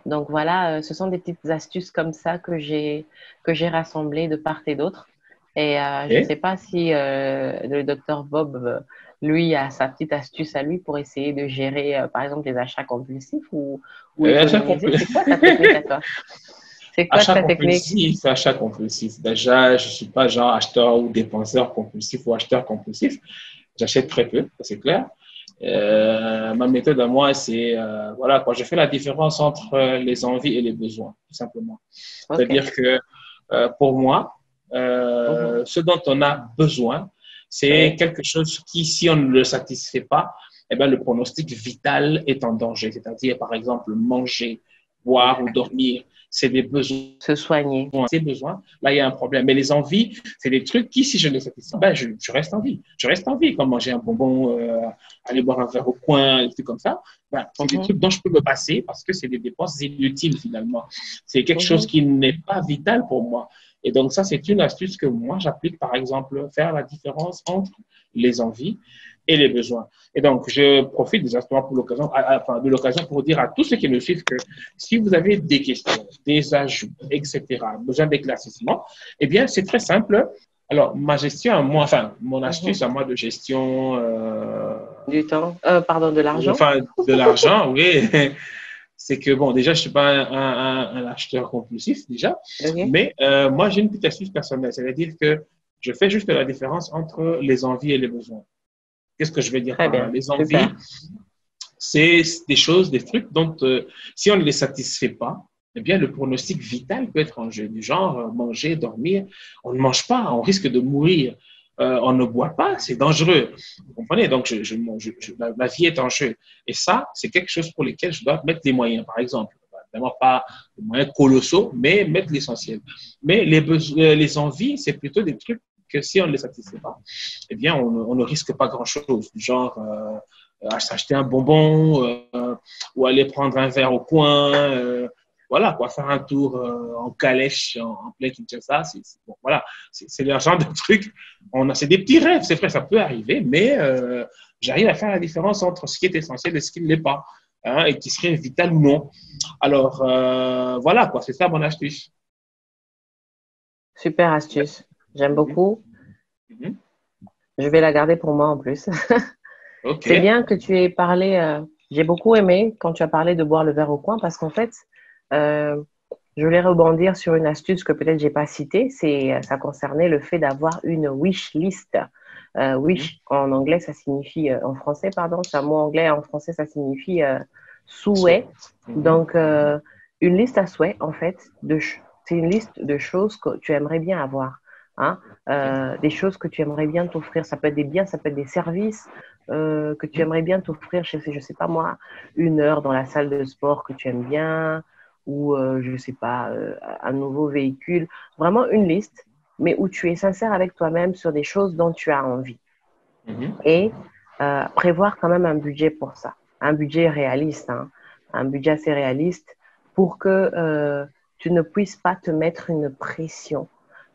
Donc voilà, ce sont des petites astuces comme ça que j'ai rassemblées de part et d'autre. Et je ne sais Ok. pas si le docteur Bob, lui, a sa petite astuce à lui pour essayer de gérer, par exemple, des achats compulsifs ou Achat économiser. C'est compulsif. quoi ta technique à toi? C'est quoi Achat ta technique? compulsif, achat compulsif. Déjà, je ne suis pas genre acheteur ou dépenseur compulsif ou acheteur compulsif. J'achète très peu, ça, c'est clair. Ma méthode à moi, c'est voilà, quand je fais la différence entre les envies et les besoins, tout simplement. OK. C'est-à-dire que pour moi, Mhm. ce dont on a besoin, c'est Oui. quelque chose qui, si on ne le satisfait pas, eh ben, le pronostic vital est en danger. C'est-à-dire, par exemple, manger, boire ou dormir. c'est des besoins. Se soigner. Ces besoins, là, il y a un problème. Mais les envies, c'est des trucs qui, si je ne les satisfais pas, je reste en vie. Je reste en vie, comme manger un bonbon, aller boire un verre au coin, des trucs comme ça. Ben, c'est des trucs dont je peux me passer parce que c'est des dépenses inutiles, finalement. C'est quelque chose qui n'est pas vital pour moi. Et donc, ça, c'est une astuce que moi, j'applique, par exemple, faire la différence entre les envies et les besoins. Et donc, je profite des instants pour l'occasion, enfin, de l'occasion pour dire à tous ceux qui me suivent que si vous avez des questions, des ajouts, etc., besoin d'éclaircissement, eh bien, c'est très simple. Alors, ma gestion à moi, enfin, mon astuce à moi de gestion, du temps, pardon, de l'argent. Enfin, de l'argent, oui. C'est que, bon, déjà, je ne suis pas un acheteur compulsif, déjà. Mais moi, j'ai une petite astuce personnelle. C'est-à-dire que je fais juste la différence entre les envies et les besoins. Qu'est-ce que je vais dire par là? Les envies, c'est des choses, des trucs dont, si on ne les satisfait pas, eh bien, le pronostic vital peut être en jeu. Du genre, manger, dormir. On ne mange pas, on risque de mourir. On ne boit pas, c'est dangereux. Vous comprenez? Donc, la vie est en jeu. Et ça, c'est quelque chose pour lequel je dois mettre les moyens, par exemple. Évidemment, pas des moyens colossaux, mais mettre l'essentiel. Mais les envies, c'est plutôt des trucs que si on ne les satisfait pas, eh bien, on ne risque pas grand-chose. Du genre, s'acheter un bonbon ou aller prendre un verre au coin. Voilà, quoi, faire un tour en calèche en plein Kinshasa. Bon, voilà, c'est le genre de trucs. C'est des petits rêves, c'est vrai, ça peut arriver, mais j'arrive à faire la différence entre ce qui est essentiel et ce qui ne l'est pas, hein, et qui serait vital ou non. Alors, voilà, quoi, c'est ça mon astuce. Super astuce. J'aime beaucoup. Je vais la garder pour moi en plus. C'est bien que tu aies parlé. J'ai beaucoup aimé quand tu as parlé de boire le verre au coin parce qu'en fait, je voulais rebondir sur une astuce que peut-être j'ai pas citée. Ça concernait le fait d'avoir une wish list. Wish en anglais, ça signifie en français, pardon, c'est un mot anglais. En français, ça signifie souhait. Donc, une liste à souhait, en fait, c'est une liste de choses que tu aimerais bien avoir. Hein? Des choses que tu aimerais bien t'offrir. Ça peut être des biens, ça peut être des services que tu aimerais bien t'offrir. Je sais pas moi, 1 heure dans la salle de sport que tu aimes bien, ou je sais pas, un nouveau véhicule. Vraiment une liste, mais où tu es sincère avec toi-même sur des choses dont tu as envie. Et prévoir quand même un budget pour ça. Un budget réaliste, hein? Un budget assez réaliste pour que tu ne puisses pas te mettre une pression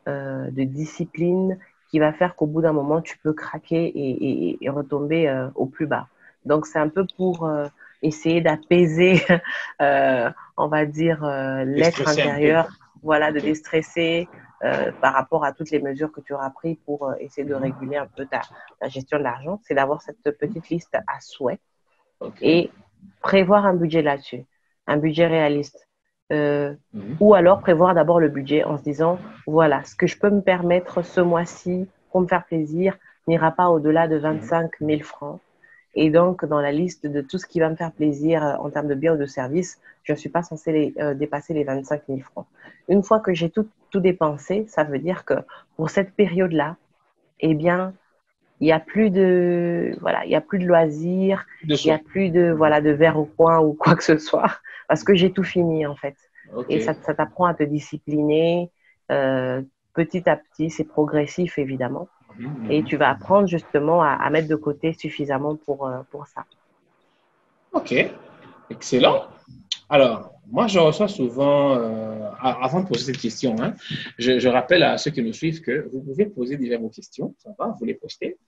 de discipline qui va faire qu'au bout d'un moment, tu peux craquer et retomber au plus bas. Donc, c'est un peu pour essayer d'apaiser, on va dire, l'être intérieur, voilà, de déstresser par rapport à toutes les mesures que tu auras prises pour essayer de réguler un peu ta gestion de l'argent. C'est d'avoir cette petite liste à souhait et prévoir un budget là-dessus, un budget réaliste. Ou alors prévoir d'abord le budget en se disant, voilà, ce que je peux me permettre ce mois-ci pour me faire plaisir n'ira pas au-delà de 25 000 francs. Et donc, dans la liste de tout ce qui va me faire plaisir en termes de biens ou de services, je ne suis pas censée dépasser les 25 000 francs. Une fois que j'ai tout dépensé, ça veut dire que pour cette période-là, eh bien, il n'y a plus de, voilà, il y a plus de loisirs, il n'y a plus de, voilà, de verre au coin ou quoi que ce soit, parce que j'ai tout fini, en fait. Et ça t'apprend à te discipliner petit à petit, c'est progressif, évidemment. Et tu vas apprendre justement à mettre de côté suffisamment pour ça. Ok, excellent. Alors, moi, je reçois souvent, avant de poser cette question, hein, je rappelle à ceux qui nous suivent que vous pouvez poser déjà vos questions, ça va, vous les postez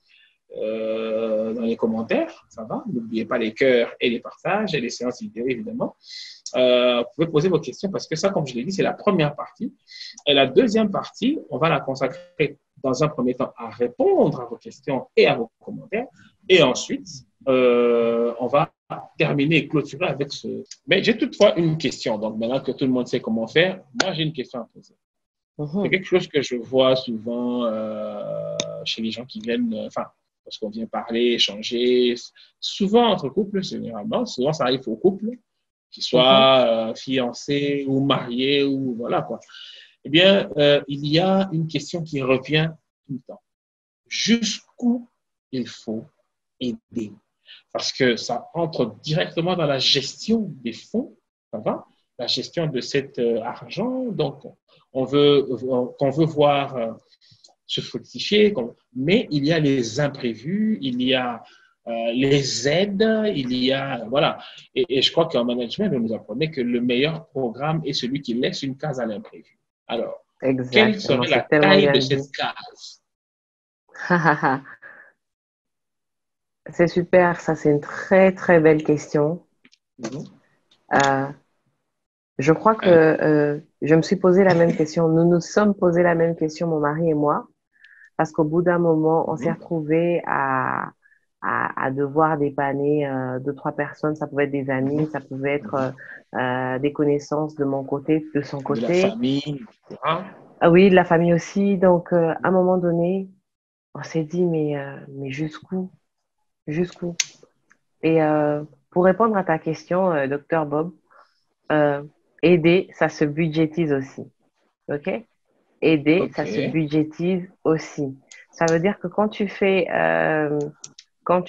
dans les commentaires, ça va. N'oubliez pas les cœurs et les partages et les séances vidéo, évidemment. Vous pouvez poser vos questions parce que ça, comme je l'ai dit, c'est la première partie. Et la deuxième partie, on va la consacrer dans un premier temps à répondre à vos questions et à vos commentaires. Et ensuite, on va terminer et clôturer avec ce. Mais j'ai toutefois une question. Donc, maintenant que tout le monde sait comment faire, moi, j'ai une question à poser. C'est quelque chose que je vois souvent chez les gens qui viennent, enfin, parce qu'on vient parler, échanger, souvent entre couples, généralement. Souvent, ça arrive aux couples, qu'ils soient fiancés ou mariés ou voilà quoi. Eh bien, il y a une question qui revient tout le temps. Jusqu'où il faut aider? Parce que ça entre directement dans la gestion des fonds, ça va? la gestion de cet argent. Donc, qu'on veut voir se fructifier. Mais il y a les imprévus, il y a les aides, il y a… Voilà. Et je crois qu'en management, on nous apprenait que le meilleur programme est celui qui laisse une case à l'imprévu. Alors, quelle Exactement, serait la c'est tellement taille de bien dit. cette case? C'est super, ça c'est une très très belle question. Mhm. Euh, je crois que Allez. je me suis posé la même question. Nous nous sommes posé la même question, mon mari et moi, parce qu'au bout d'un moment, on s'est Mhm. retrouvés à devoir dépanner deux, trois personnes. Ça pouvait être des amis, Mhm. ça pouvait être Mhm. des connaissances de mon côté, de son De la côté. famille, etc. Ah oui, de la famille aussi. Donc, à un moment donné, on s'est dit, mais jusqu'où? Jusqu'où? Et pour répondre à ta question, docteur Bob, euh, aider, ça se budgétise aussi. OK? Aider, ça se OK. budgétise aussi. Ça veut dire que quand tu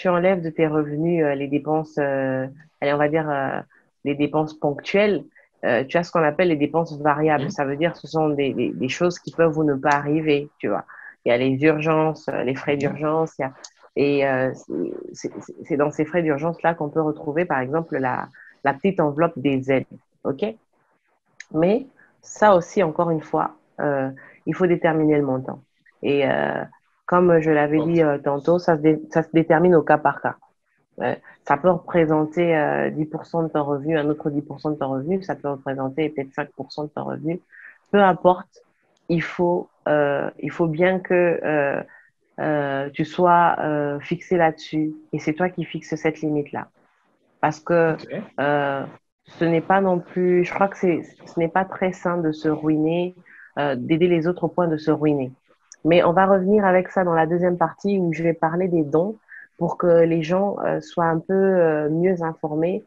enlèves de tes revenus les dépenses, allez, on va dire les dépenses ponctuelles, tu as ce qu'on appelle les dépenses variables. Mhm. Ça veut dire que ce sont des choses qui peuvent ou ne pas arriver, tu vois. Il y a les urgences, les frais Mhm. d'urgence, et c'est dans ces frais d'urgence-là qu'on peut retrouver, par exemple, la petite enveloppe des aides. OK? Mais ça aussi, encore une fois, il faut déterminer le montant. Et comme je l'avais dit OK. tantôt, ça se détermine au cas par cas. Ça peut représenter 10% de ton revenu, un autre 10% de ton revenu, ça peut représenter peut-être 5% de ton revenu. Peu importe, il faut bien que tu sois fixé là-dessus et c'est toi qui fixes cette limite-là. Parce que OK. euh, ce n'est pas non plus, je crois que ce n'est pas très sain de se ruiner, d'aider les autres au point de se ruiner. Mais on va revenir avec ça dans la deuxième partie où je vais parler des dons pour que les gens soient un peu mieux informés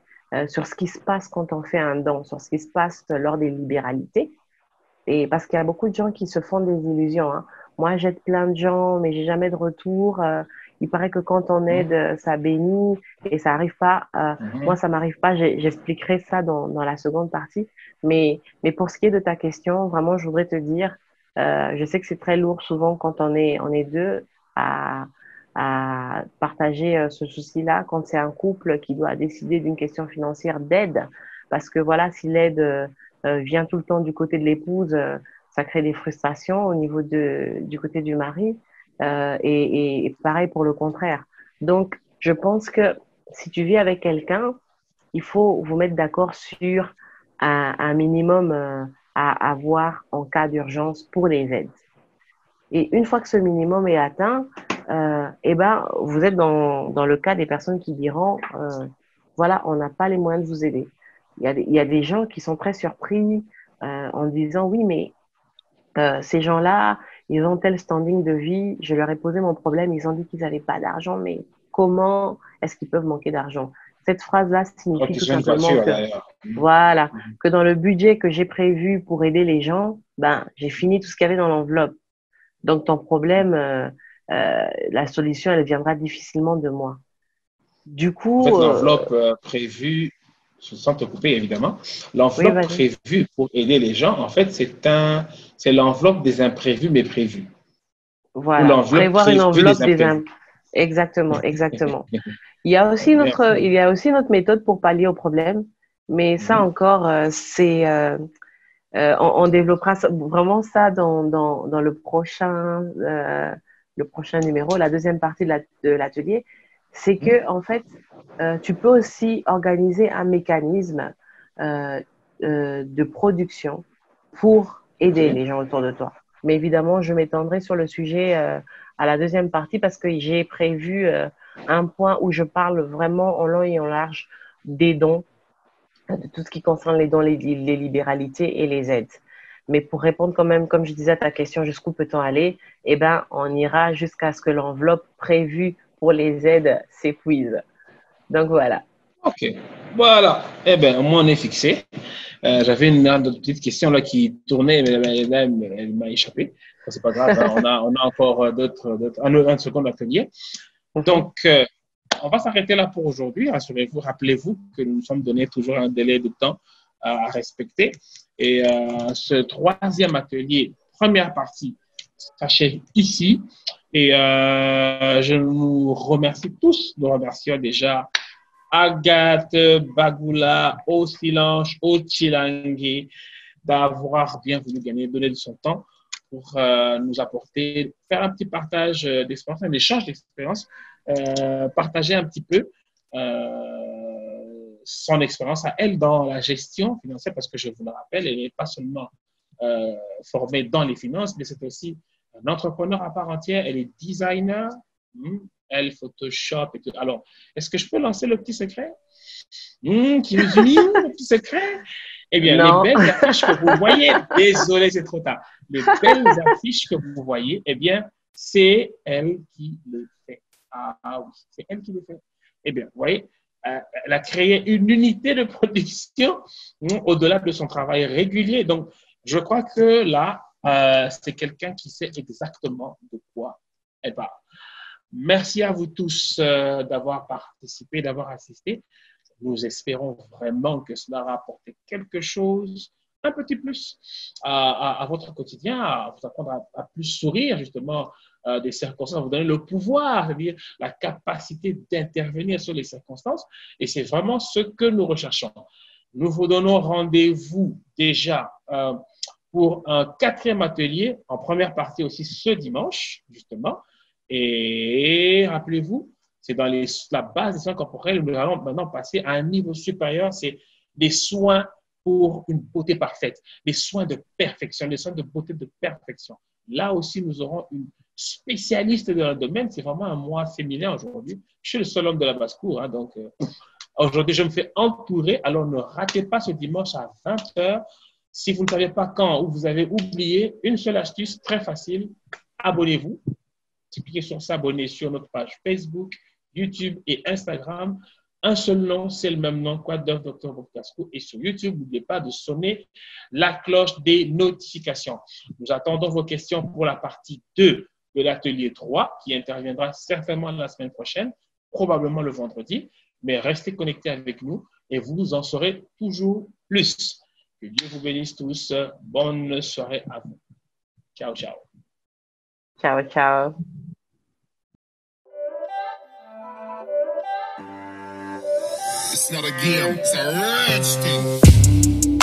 sur ce qui se passe quand on fait un don, sur ce qui se passe lors des libéralités. Et parce qu'il y a beaucoup de gens qui se font des illusions, hein. Moi, j'aide plein de gens, mais j'ai jamais de retour. Il paraît que quand on aide, Mhm. ça bénit et ça arrive pas. Moi, Mhm. ça m'arrive pas. J'expliquerai ça dans la seconde partie. Mais pour ce qui est de ta question, vraiment, je voudrais te dire, je sais que c'est très lourd souvent quand on est deux à, à partager ce souci-là, quand c'est un couple qui doit décider d'une question financière d'aide. Parce que voilà, si l'aide vient tout le temps du côté de l'épouse, ça crée des frustrations au niveau du côté du mari. Et pareil pour le contraire. Donc, je pense que si tu vis avec quelqu'un, il faut vous mettre d'accord sur un minimum à avoir en cas d'urgence pour les aides. Et une fois que ce minimum est atteint, eh ben, vous êtes dans le cas des personnes qui diront, voilà, on n'a pas les moyens de vous aider. Il y a des gens qui sont très surpris en disant, oui, mais ces gens-là, ils ont tel standing de vie, je leur ai posé mon problème, ils ont dit qu'ils n'avaient pas d'argent, mais comment est-ce qu'ils peuvent manquer d'argent? Cette phrase-là Alors signifie tout qu'ils ont une simplement voiture, que, d'ailleurs. Mhm. voilà, Mhm. que dans le budget que j'ai prévu pour aider les gens, ben, j'ai fini tout ce qu'il y avait dans l'enveloppe. Donc, ton problème, la solution, elle viendra difficilement de moi. Du En fait, coup, l'enveloppe prévue, sans te couper évidemment, oui, l'enveloppe vas-y. prévue pour aider les gens, en fait, c'est l'enveloppe des imprévus mais prévus. Ou Voilà. l'enveloppe Prévoir une prévue des enveloppe des imprévus. impôts. Exactement, exactement. Bien Il fait. y a aussi notre méthode pour pallier au problème, mais ça Mhm. encore, on développera vraiment ça dans le prochain numéro, la deuxième partie de l'atelier. C'est Mhm. que, en fait, tu peux aussi organiser un mécanisme euh, de production pour aider OK. les gens autour de toi. Mais évidemment, je m'étendrai sur le sujet à la deuxième partie parce que j'ai prévu un point où je parle vraiment en long et en large des dons, de tout ce qui concerne les dons, les libéralités et les aides. Mais pour répondre quand même, comme je disais à ta question, jusqu'où peut-on aller? Eh ben, on ira jusqu'à ce que l'enveloppe prévue pour les aides s'épuise. Donc voilà. OK. Voilà. Eh bien, au moins, on est fixé. J'avais une petite question là qui tournait, mais là, elle m'a échappé. C'est pas grave, hein. On a encore un second atelier. Mhm. Donc, on va s'arrêter là pour aujourd'hui. Rassurez-vous, rappelez-vous que nous nous sommes donné toujours un délai de temps à respecter. Et ce troisième atelier, première partie, s'achève ici. Et je vous remercie tous. Nous remercions déjà Agathe, Bagoula, Osilange, Ochilangi d'avoir bien voulu donner de son temps pour nous apporter, faire un petit partage d'expérience, un échange d'expérience, partager un petit peu son expérience à elle dans la gestion financière, parce que je vous le rappelle, elle n'est pas seulement formée dans les finances, mais c'est aussi un entrepreneur à part entière. Elle est designer, elle Photoshop et tout. Alors, est-ce que je peux lancer le petit secret qui nous unit, le petit secret? Eh bien, Non. les belles affiches que vous voyez, désolé, c'est trop tard. Les belles affiches que vous voyez, eh bien, c'est elle qui les fait. Ah oui, c'est elle qui les fait. Eh bien, vous voyez, elle a créé une unité de production au-delà de son travail régulier. Donc, je crois que là, c'est quelqu'un qui sait exactement de quoi elle parle. Merci à vous tous d'avoir participé, d'avoir assisté. Nous espérons vraiment que cela va apporter quelque chose, un petit plus à votre quotidien, à vous apprendre à plus sourire justement des circonstances, à vous donner le pouvoir, c'est-à-dire la capacité d'intervenir sur les circonstances. Et c'est vraiment ce que nous recherchons. Nous vous donnons rendez-vous déjà pour un quatrième atelier, en première partie aussi ce dimanche, justement. Et rappelez-vous, c'est dans la base des soins corporels, nous allons maintenant passer à un niveau supérieur, c'est des soins pour une beauté parfaite, des soins de perfection, des soins de beauté de perfection. Là aussi, nous aurons une spécialiste dans le domaine, c'est vraiment un mois féminin aujourd'hui. Je suis le seul homme de la basse-cour, hein, donc aujourd'hui, je me fais entourer, alors ne ratez pas ce dimanche à 20h. Si vous ne savez pas quand ou vous avez oublié, une seule astuce très facile, abonnez-vous. Cliquez sur s'abonner sur notre page Facebook, YouTube et Instagram. Un seul nom, c'est le même nom, Quoi d'œuvre Dr Bob Casco. Et sur YouTube, n'oubliez pas de sonner la cloche des notifications. Nous attendons vos questions pour la partie 2 de l'atelier 3 qui interviendra certainement la semaine prochaine, probablement le vendredi. Mais restez connectés avec nous et vous en saurez toujours plus. Que Dieu vous bénisse tous. Bonne soirée à vous. Ciao, ciao. Ciao, ciao. It's not a game, it's a rich thing.